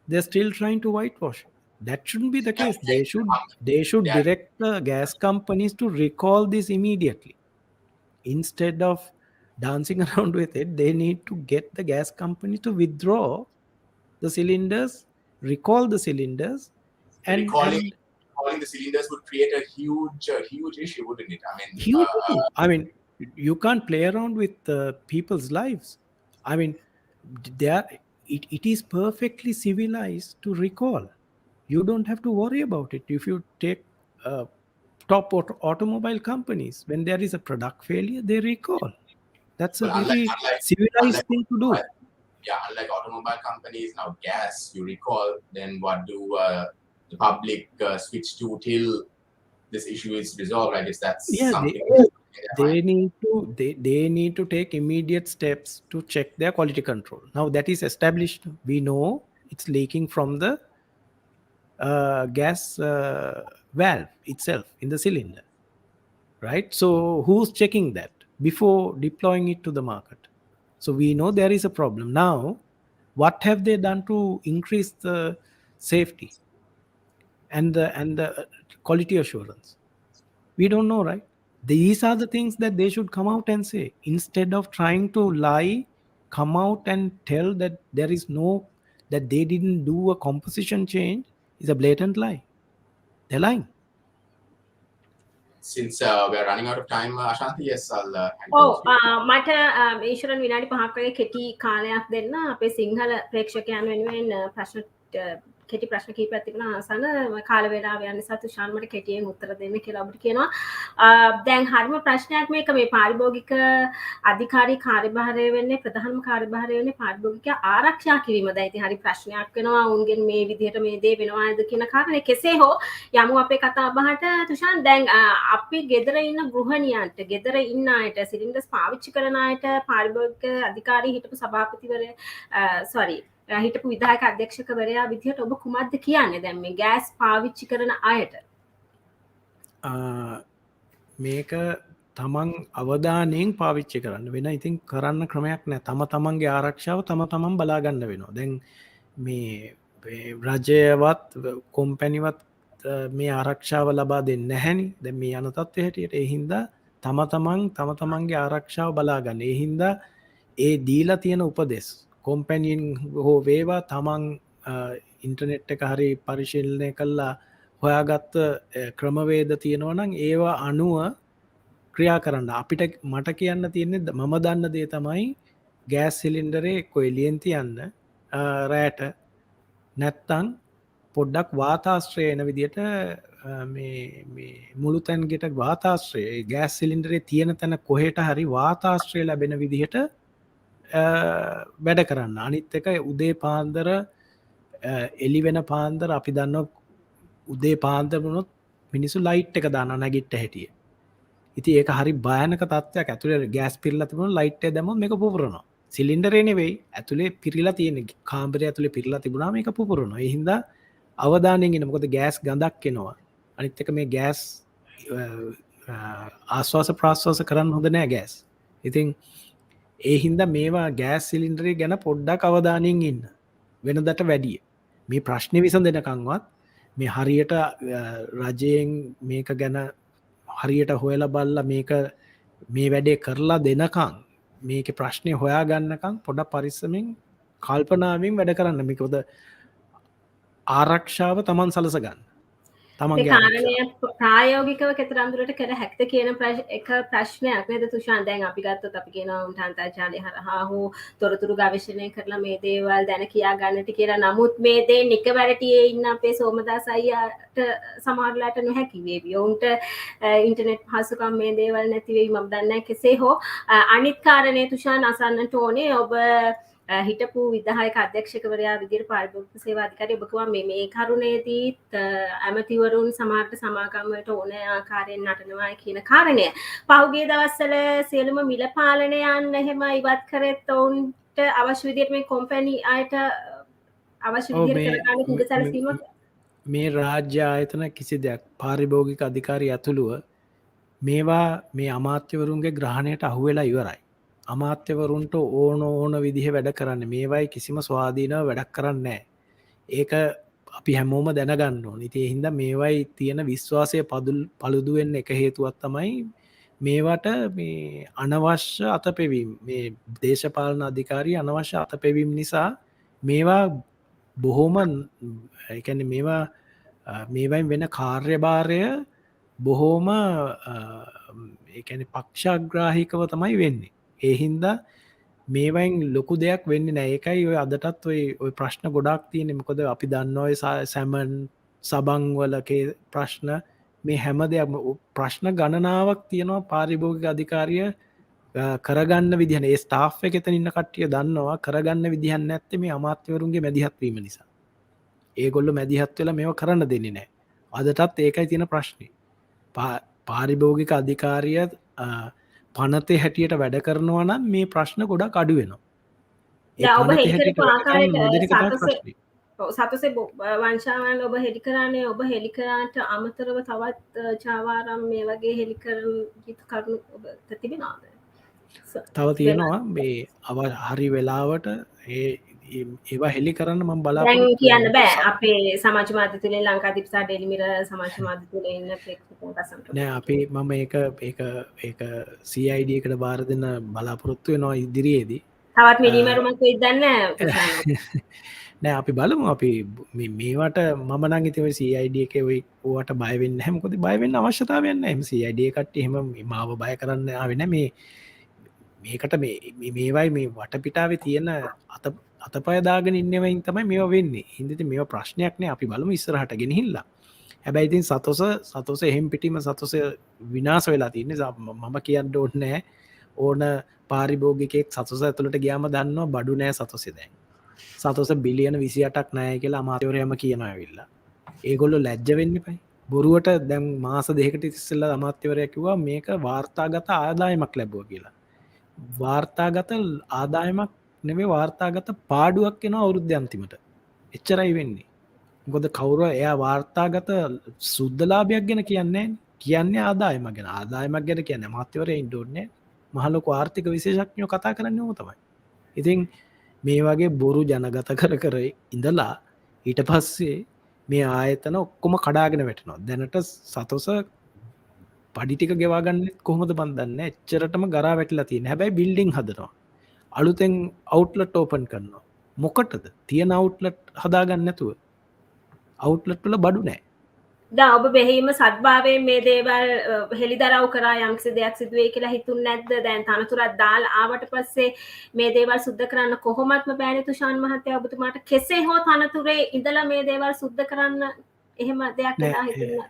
[SPEAKER 3] they're still trying to whitewash it. That shouldn't be the case. They should direct the gas companies to recall this immediately. Instead of dancing around with it, they need to get the gas company to withdraw the cylinders, recall the cylinders, and
[SPEAKER 1] recalling the cylinders would create a huge issue, wouldn't it?
[SPEAKER 3] I mean, you can't play around with people's lives. I mean, it is perfectly civilized to recall. You don't have to worry about it. If you take top automobile companies, when there is a product failure, they recall. That's a very civilized thing to do.
[SPEAKER 1] Yeah, unlike automobile companies, now gas, you recall, then what do the public switch to till this issue is resolved? I guess that's something.
[SPEAKER 3] They need to take immediate steps to check their quality control. Now that is established. We know it's leaking from the gas valve itself in the cylinder, right? So who's checking that before deploying it to the market? So we know there is a problem. Now, what have they done to increase the safety and the quality assurance? We don't know, right? These are the things that they should come out and say, instead of trying to lie. Come out and tell that that they didn't do a composition change is a blatant lie. They're lying.
[SPEAKER 1] Since we are running out of time, Ashanti, yes, I'll
[SPEAKER 2] මට ඊශ්වරන් විනාඩි 5ක් වගේ කෙටි කාලයක් දෙන්න අපේ සිංහල ප්‍රේක්ෂකයන් වෙනුවෙන් ප්‍රශ්න කෙටි ප්‍රශ්න කිහිපයක් තිබුණා අහසන කාල වේලාව යන නිසා තුෂාන් මට කෙටියෙන් උත්තර දෙන්න කියලා ඔබට කියනවා. දැන් හරිම ප්‍රශ්නයක් මේක මේ පාරිභෝගික අධිකාරී කාර්යභාරය වෙන්නේ ප්‍රධානම කාර්යභාරය වෙන්නේ පාරිභෝගික ආරක්ෂා කිරීම. දැන් ඉතින් හරි ප්‍රශ්නයක් වෙනවා උන්ගෙන් මේ විදිහට මේ දේ වෙනවාද කියන කාරණේ. කෙසේ හෝ යමු අපේ කතා බහට තුෂාන්. දැන් අපි ගෙදර ඉන්න ගෘහණියන්ට ගෙදර ඉන්න අයට සිලින්ඩර්ස් පාවිච්චි කරන අයට පාරිභෝගික අධිකාරී හිටපු සභාපතිවරයා හිටපු විධායක අධ්‍යක්ෂකවරයා විදිහට ඔබ කුමක්ද කියන්නේ දැන් මේ ගෑස් පාවිච්චි කරන අයට?
[SPEAKER 3] මේක තමන් අවධානයෙන් පාවිච්චි කරන්න වෙන. ඉතින් කරන්න ක්‍රමයක් නෑ. තමන්ගේ ආරක්ෂාව තමන් බලා ගන්න වෙනවා. දැන් මේ රජයවත් කොම්පැනිවත් මේ ආරක්ෂාව ලබා දෙන්නේ නැහැනි. දැන් මේ යන තත්ත්වය හැටියට. ඒ හින්දා තමන්ගේ ආරක්ෂාව බලා ගන්න. ඒ හින්දා ඒ දීලා තියෙන උපදෙස් කොම්පැනියෙන් හෝ වේවා තමන් ඉන්ටර්නෙට් එක හරි පරිශීලනය කළා හොයාගත්ත ක්‍රමවේද තියෙනවා නම් ඒවා අනුව ක්‍රියා කරන්න. අපිට මට කියන්න තියෙන්නේ මම දන්න දේ තමයි ගෑස් සිලින්ඩරේ එක්ක එළියෙන් තියන්න රැට නැත්තම් පොඩ්ඩක් වාතාශ්‍රය එන විදිහට මේ මුළු තැන්ගෙට වාතාශ්‍රය ගෑස් සිලින්ඩරේ තියෙන තැන කොහෙට හරි වාතාශ්‍රය ලැබෙන විදිහට වැඩ කරන්න. අනිත් එක උදේ පාන්දර එළි වෙන පාන්දර අපි දන්නවා උදේ පාන්දර වුණොත් මිනිස්සු ලයිට් එක දානවා නැගිට හැටිය. ඉතින් ඒක හරි භයානක තත්ත්වයක්. ඇතුලේ ගෑස් පිරලා තිබුණොත් ලයිට් එක දැම්මොත් මේක පුපුරනවා. සිලින්ඩරේ නෙවෙයි ඇතුලේ පිරිලා තියෙන කාමරය ඇතුලේ පිරිලා තිබුණාම ඒක පුපුරනවා. ඒ හින්දා අවධානයෙන් ඉන්න. මොකද ගෑස් ගඳක් එනවා. අනිත් එක මේ ගෑස් ආශ්වාස ප්‍රාශ්වාස කරන්න හොඳ නෑ ගෑස්. ඉතින් ඒ හින්දා මේවා ගෑස් සිලින්ඩරේ ගැන පොඩ්ඩක් අවධානයෙන් ඉන්න. වෙනදට වැඩිය. මේ ප්‍රශ්නේ විසඳෙනකන්වත් මේ හරියට රජයෙන් මේක ගැන හරියට හොයලා බලලා මේක මේ වැඩේ කරලා දෙනකම් මේක ප්‍රශ්නය හොයා ගන්නකම් පොඩක් පරිස්සමෙන් කල්පනාවෙන් වැඩ කරන්න. මේකද ආරක්ෂාව තමන් සලස ගන්න. තමන්ගේ
[SPEAKER 2] කාරණය ප්‍රායෝගිකව කෙතරම්දුරට කර හැක්ත කියන එක ප්‍රශ්නයක් නේද තුෂාන්? දැන් අපි ගත්තොත් අපි කියනවා උන්ට අන්තර්ජාලය හරහා හෝ තොරතුරු ගවේෂණය කරලා මේ දේවල් දැන කියා ගන්නට කියලා. නමුත් මේ දේ නිකවැරටියේ ඉන්න අපේ සෝමදාස අයියාට සමහරලාට නොහැකි වේවි. ඔවුන්ට ඉන්ටර්නෙට් පහසුකම් මේ දේවල් නැති වෙයි මම දන්නේ නැහැ. කෙසේ හෝ අනිත් කාරණේ තුෂාන් අසන්නට ඕනේ ඔබ හිටපු විධායක අධ්‍යක්ෂකවරයා විදිහට පාරිභෝගික සේවා අධිකාරිය ඔබ කිව්වා මේ කරුණේදී ඇමතිවරුන් සමාජයට සමාගම් වලට ඕන ආකාරයෙන් නටනවා කියන කාරණය. පහුගිය දවස්වල සියලුම මිල පාලනයන් එහෙම ඉවත් කරෙත් ඔවුන්ට අවශ්‍ය විදිහට මේ කම්පැනි අයට අවශ්‍ය විදිහට කරගන්න පුද සැලසීමක්
[SPEAKER 3] මේ රාජ්‍ය ආයතන කිසි දෙයක් පාරිභෝගික අධිකාරිය ඇතුළුව මේවා මේ අමාත්‍යවරුන්ගේ ග්‍රහණයට අහුවෙලා ඉවරයි. අමාත්‍යවරුන්ට ඕන විදිහ වැඩ කරන්න මේවයි කිසිම ස්වාධීනව වැඩක් කරන්නේ. ඒක අපි හැමෝම දැනගන්න ඕන. ඉතින් ඒ හින්දා මේවයි තියෙන විශ්වාසය පළුදු වෙන්න එක හේතුවක් තමයි මේවට මේ අනවශ්‍ය අතපෙවීම. මේ දේශපාලන අධිකාරිය අනවශ්‍ය අතපෙවීම නිසා මේවා බොහොම ඒ කියන්නේ මේවයින් වෙන කාර්යභාරය බොහොම ඒ කියන්නේ පක්ෂග්‍රාහීකව තමයි වෙන්නේ. ඒ හින්දා මේවයින් ලොකු දෙයක් වෙන්නේ නැහැ. ඒකයි ඔය අදටත් ඔය ප්‍රශ්න ගොඩාක් තියෙන්නේ. මොකද අපි දන්නවා ඔය සැමන් සබන් වලකේ ප්‍රශ්න මේ හැම දෙයක්ම ප්‍රශ්න ගණනාවක් තියෙනවා පාරිභෝගික අධිකාරිය කරගන්න විදිහ. ඒ ස්ටාෆ් එක එතන ඉන්න කට්ටිය දන්නවා කරගන්න විදිහක් නැත්තේ මේ අමාත්‍යවරුන්ගේ මැදිහත් වීම නිසා. ඒගොල්ලෝ මැදිහත් වෙලා මේව කරන්න දෙන්නේ නැහැ. අදටත් ඒකයි තියෙන ප්‍රශ්නේ. පාරිභෝගික අධිකාරිය පනතේ හැටියට වැඩ කරනවා නම් මේ ප්‍රශ්න ගොඩක් අඩු වෙනවා.
[SPEAKER 2] සතුසේ වංශාවන් ඔබ හෙළි කරන්නේ ඔබ හෙළි කරාට අමතරව තවත් චාවාරම් මේ වගේ හෙළි කරන කරුණු ඔබ තිබෙනවද?
[SPEAKER 3] තව තියෙනවා මේ හරි වෙලාවට ඒවා හෙළි කරන්න මම බලාපොරොත්තු
[SPEAKER 2] කියන්න බෑ අපේ සමාජ මාධ්‍ය තුලින් ලංකාදීප සහ ඩේලි මිරර් සමාජ මාධ්‍ය තුලින් ඉන්න ප්‍රේක්ෂකයන් රසන්ට
[SPEAKER 3] නෑ අපි මම ඒක CID එකට බාර දෙන්න බලාපොරොත්තු වෙනවා ඉදිරියේදී.
[SPEAKER 2] තවත් මිනිමරුමක් වෙයිද
[SPEAKER 3] නෑ අපි බලමු. අපි මේවට මම නම් ඉතින් ඔය CID එකේ ඔය ඕවට බය වෙන්නේ නැහැ. මොකද බය වෙන්න අවශ්‍යතාවයක් නැහැ. CID කට්ටිය එහෙම මාව බය කරන්න ආවේ නැහැ. මේකට මේවයි මේ වටපිටාවේ තියෙන අතපය දාගෙන ඉන්නවයින් තමයි මේවා වෙන්නේ. හින්දා ඉතින් මේවා ප්‍රශ්නයක් නෑ. අපි බලමු ඉස්සරහට ගෙනහිල්ලා. හැබැයි ඉතින් සතොස එහෙම් පිටිම සතොස විනාශ වෙලා තින්නේ. මම කියන්න ඕනේ නැහැ. ඕන පාරිභෝගිකයෙක් සතොස ඇතුළට ගියාම දන්නවා බඩු නෑ සතොසේ දැන්. සතොස බිලියන 28ක් නැහැ කියලා අමාත්‍යවරයාම කියනවා ඇවිල්ලා. ඒගොල්ලෝ ලැජ්ජ වෙන්න එපයි. බොරුවට දැන් මාස දෙකකට ඉස්සෙල්ලා අමාත්‍යවරයා කිව්වා මේක වාර්තාගත ආදායමක් ලැබුවා කියලා. වාර්තාගත ආදායමක් නෙමෙයි වාර්තාගත පාඩුවක් එනවා අවුරුද්ද අන්තිමට. එච්චරයි වෙන්නේ. මොකද කවුරු එයා වාර්තාගත සුද්ධ ලාභයක් ගැන කියන්නේ ආදායමක් ගැන. ආදායමක් ගැන කියන්නේ අමාත්‍යවරයා ඉන්න ඕනේ. මහ ලොකු ආර්ථික විශේෂඥයෝ කතා කරන්නේ ඕක තමයි. ඉතින් මේ වගේ බොරු ජනගත කර ඉඳලා ඊට පස්සේ මේ ආයතන ඔක්කොම කඩාගෙන වැටෙනවා. දැනට සතොස පඩි ටික ගෙවා ගන්න කොහොමද මන් දන්නේ නැහැ. එච්චරටම ගරා වැටිලා තියෙනවා. හැබැයි බිල්ඩින් හදනවා. අලුතෙන් අවුට්ලට් ඕපන් කරනවා. මොකටද? තියෙන අවුට්ලට් හදාගන්න නැතුව. අවුට්ලට් වල බඩු නැහැ.
[SPEAKER 2] දැන් ඔබ බෙහෙම සත්භාවයෙන් මේ දේවල් හෙළිදරව් කරා යම්කිසි දෙයක් සිදු වෙයි කියලා හිතුන්නේ නැද්ද? දැන් තනතුරක් දාලා ආවට පස්සේ මේ දේවල් සුද්ධ කරන්න කොහොමත්ම බෑනේ තුෂාන් මහත්තයා ඔබතුමාට කෙසේ හෝ තනතුරේ ඉඳලා මේ දේවල් සුද්ධ කරන්න එහෙම දෙයක් නෑ හිතුණා.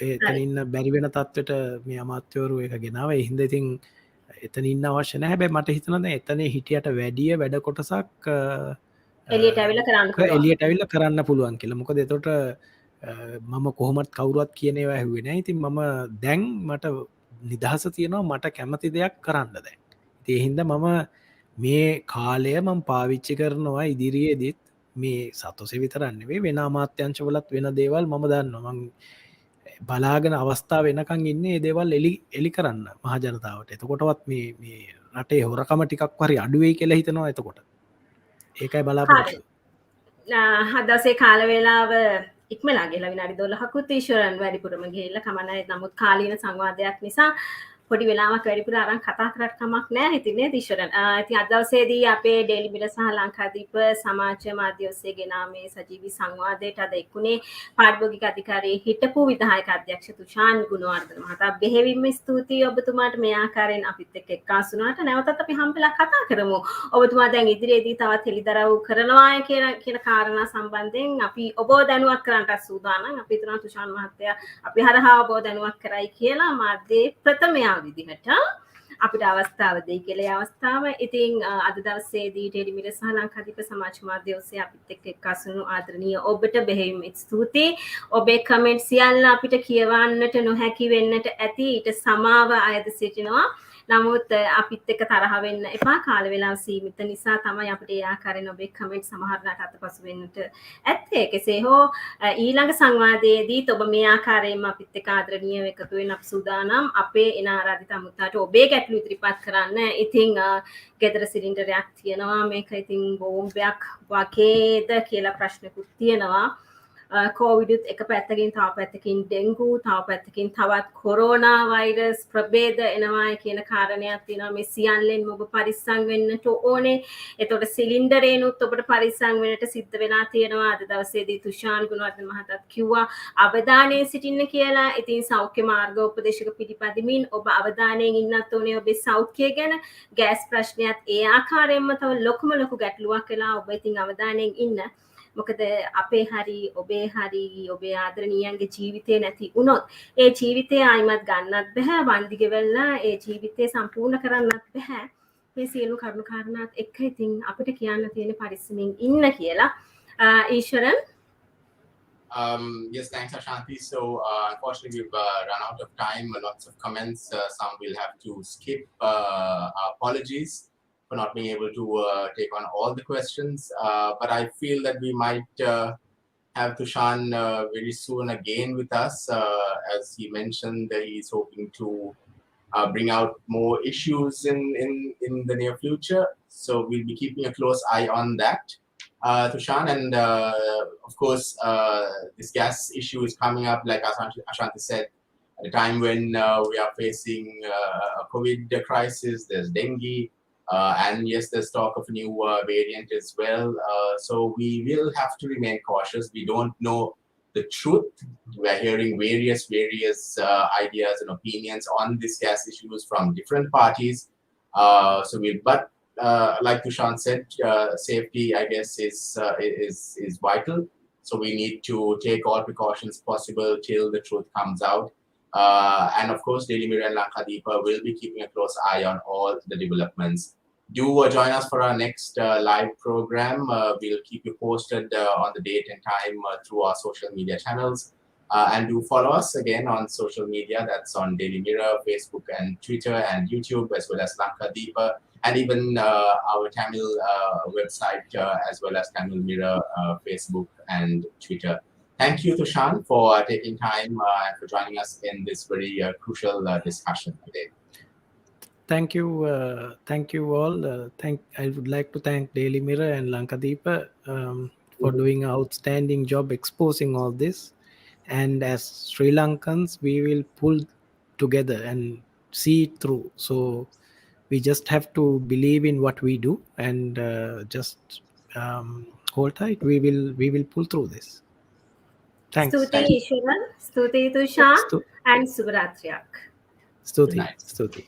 [SPEAKER 3] එතන ඉන්න බැරි වෙන තත්ත්වයට මේ අමාත්‍යවරු ඒක ගෙනාවා. ඒ හින්දා ඉතින් එතන ඉන්න අවශ්‍ය නැහැ. හැබැයි මට හිතෙනවා දැන් එතන හිටියට වැඩිය වැඩ කොටසක්
[SPEAKER 2] එලියට ඇවිල්ලා
[SPEAKER 3] කරන්න පුළුවන් කියලා. මොකද එතකොට මම කොහොමත් කවුරුවත් කියන ඒවා ඇහුවේ නැහැ. ඉතින් මම දැන් මට නිදහස තියෙනවා මට කැමති දෙයක් කරන්න දැන්. ඒ හින්දා මම මේ කාලය මම පාවිච්චි කරනවා ඉදිරියේදීත් මේ සතොසේ විතරක් නෙවෙයි වෙන අමාත්‍යංශවලත් වෙන දේවල් මම දන්නවා. මම බලාගෙන අවස්ථාව වෙනකන් ඉන්නේ ඒ දේවල් එලි කරන්න මහ ජනතාවට. එතකොටවත් මේ රටේ හොරකම ටිකක් හරි අඩු වෙයි කියලා හිතනවා එතකොට. ඒකයි බලාපොරොත්තු.
[SPEAKER 2] හදසේ කාල වේලාව ඉක්මලා ගිහලා විනාඩි 12කුත් ඊශ්වරන් වැඩිපුරම ගිහිල්ලා කමනයි. නමුත් කාලීන සංවාදයක් නිසා පොඩි වෙලාවක් වැඩිපුර අරන් කතා කරත් කමක් නැහැ ඉතින් නේද ඊශ්වරන්. ඉතින් අද දවසේදී අපේ ඩේලි මිර සහ ලංකාදීප සමාජ මාධ්‍ය ඔස්සේ ගෙන මේ සජීවී සංවාදයට අද එක්ුණේ පාරිභෝගික අධිකාරියේ හිටපු විධායක අධ්‍යක්ෂ තුෂාන් ගුණවර්ධන මහතා. බෙහෙවින්ම ස්තුතියි ඔබතුමාට මේ ආකාරයෙන් අපිත් එක්ක එක්කාසු වුණාට. නැවතත් අපි හම්බෙලා කතා කරමු. ඔබතුමා දැන් ඉදිරියේදී තවත් හෙළිදරව් කරනවා කියන කාරණා සම්බන්ධයෙන් අපි ඔබව දැනුවත් කරන්නට සූදානම්. අපි හිතනවා තුෂාන් මහත්තයා අපි හරහා ඔබව දැනුවත් කරයි කියලා මාධ්‍යයේ ප්‍රථමයා විදිහට අපිට අවස්ථාව දෙයි කියලා අවස්ථාව. ඉතින් අද දවසේදී ටෙලි මිර සහ ලංකාදීප සමාජ මාධ්‍ය ඔස්සේ අපිත් එක්ක එක්කසුණු ආදරණීය ඔබට බෙහෙවින්ම ස්තුතියි. ඔබේ කමෙන්ට් සියල්ල අපිට කියවන්නට නොහැකි වෙන්නට ඇති. ඊට සමාව අයද සිටිනවා. නමුත් අපිත් එක්ක තරහ වෙන්න එපා. කාල වේලාව සීමිත නිසා තමයි අපිට ඒ ආකාරයෙන් ඔබේ කමෙන්ට් සමහරකට අතපසු වෙන්නට ඇත්තේ. කෙසේ හෝ ඊළඟ සංවාදයේදීත් ඔබ මේ ආකාරයෙන්ම අපිත් එක්ක ආදරණීයව එකතු වෙන්න අප සූදානම්. අපේ එන ආරාධිත අමුත්තාට ඔබේ ගැටලු ඉදිරිපත් කරන්න. ඉතින් ගෙදර සිලින්ඩරයක් තියෙනවා මේක ඉතින් බෝම්බයක් වගේද කියලා ප්‍රශ්නකුත් තියෙනවා. කොවිඩුත් එක පැත්තකින් තව පැත්තකින් ඩෙන්ගු තව පැත්තකින් තවත් කොරෝනා වෛරස් ප්‍රභේද එනවා කියන කාරණයක් තියෙනවා. මේ සියල්ලෙන් ඔබ පරිස්සම් වෙන්නට ඕනේ. එතකොට සිලින්ඩරේනුත් ඔබට පරිස්සම් වෙන්නට සිද්ධ වෙලා තියෙනවා. අද දවසේදී තුෂාන් ගුණවර්ධන මහතාත් කිව්වා අවධානයෙන් සිටින්න කියලා. ඉතින් සෞඛ්‍ය මාර්ග උපදේශක පිළිපදිමින් ඔබ අවධානයෙන් ඉන්නත් ඕනේ ඔබේ සෞඛ්‍යය ගැන. ගෑස් ප්‍රශ්නයත් ඒ ආකාරයෙන්ම තව ලොකු ගැටලුවක් වෙලා ඔබ ඉතින් අවධානයෙන් ඉන්න. මොකද අපේ හරි ඔබේ ආදරණීයන්ගේ ජීවිතේ නැති වුණොත් ඒ ජීවිතේ ආයිමත් ගන්නත් බෑ. වන්දි ගෙවලා ඒ ජීවිතේ සම්පූර්ණ කරන්නත් බෑ. මේ සියලු කරුණු කාරණාත් එක්ක ඉතින් අපිට කියන්න තියෙන පරිස්සමින් ඉන්න කියලා. ඊශ්වරන්.
[SPEAKER 1] Yes, thanks, Ashanti. So, unfortunately, we've run out of time. Lots of comments. Some will have to skip. Apologies for not being able to take on all the questions. But I feel that we might have Thushan very soon again with us. As he mentioned, he's hoping to bring out more issues in the near future. So we'll be keeping a close eye on that. Thushan, and of course, this gas issue is coming up, like Ashanti said, at a time when we are facing a COVID crisis. There's dengue. And yes, there's talk of a new variant as well. So we will have to remain cautious. We don't know the truth. We're hearing various ideas and opinions on this gas issues from different parties. But like Thushan said, safety, I guess, is vital. So we need to take all precautions possible till the truth comes out. And of course, Daily Mirror and Lankadipa will be keeping a close eye on all the developments. Do join us for our next live program. We'll keep you posted on the date and time through our social media channels. And do follow us again on social media. That's on Daily Mirror, Facebook and Twitter and YouTube, as well as Lankadipa, and even our Tamil website, as well as Tamil Mirror, Facebook and Twitter. Thank you, Thushan, for taking time and for joining us in this very crucial discussion today.
[SPEAKER 3] Thank you all. I would like to thank Daily Mirror and Lankadeepa for doing an outstanding job exposing all this. And as Sri Lankans, we will pull together and see it through. So we just have to believe in what we do and just hold tight. We will pull through this. Thanks.
[SPEAKER 2] Stuti Ishwaran, Stuti Thushan, and Subharatriak.
[SPEAKER 3] Stuti,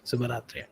[SPEAKER 3] Subharatriak.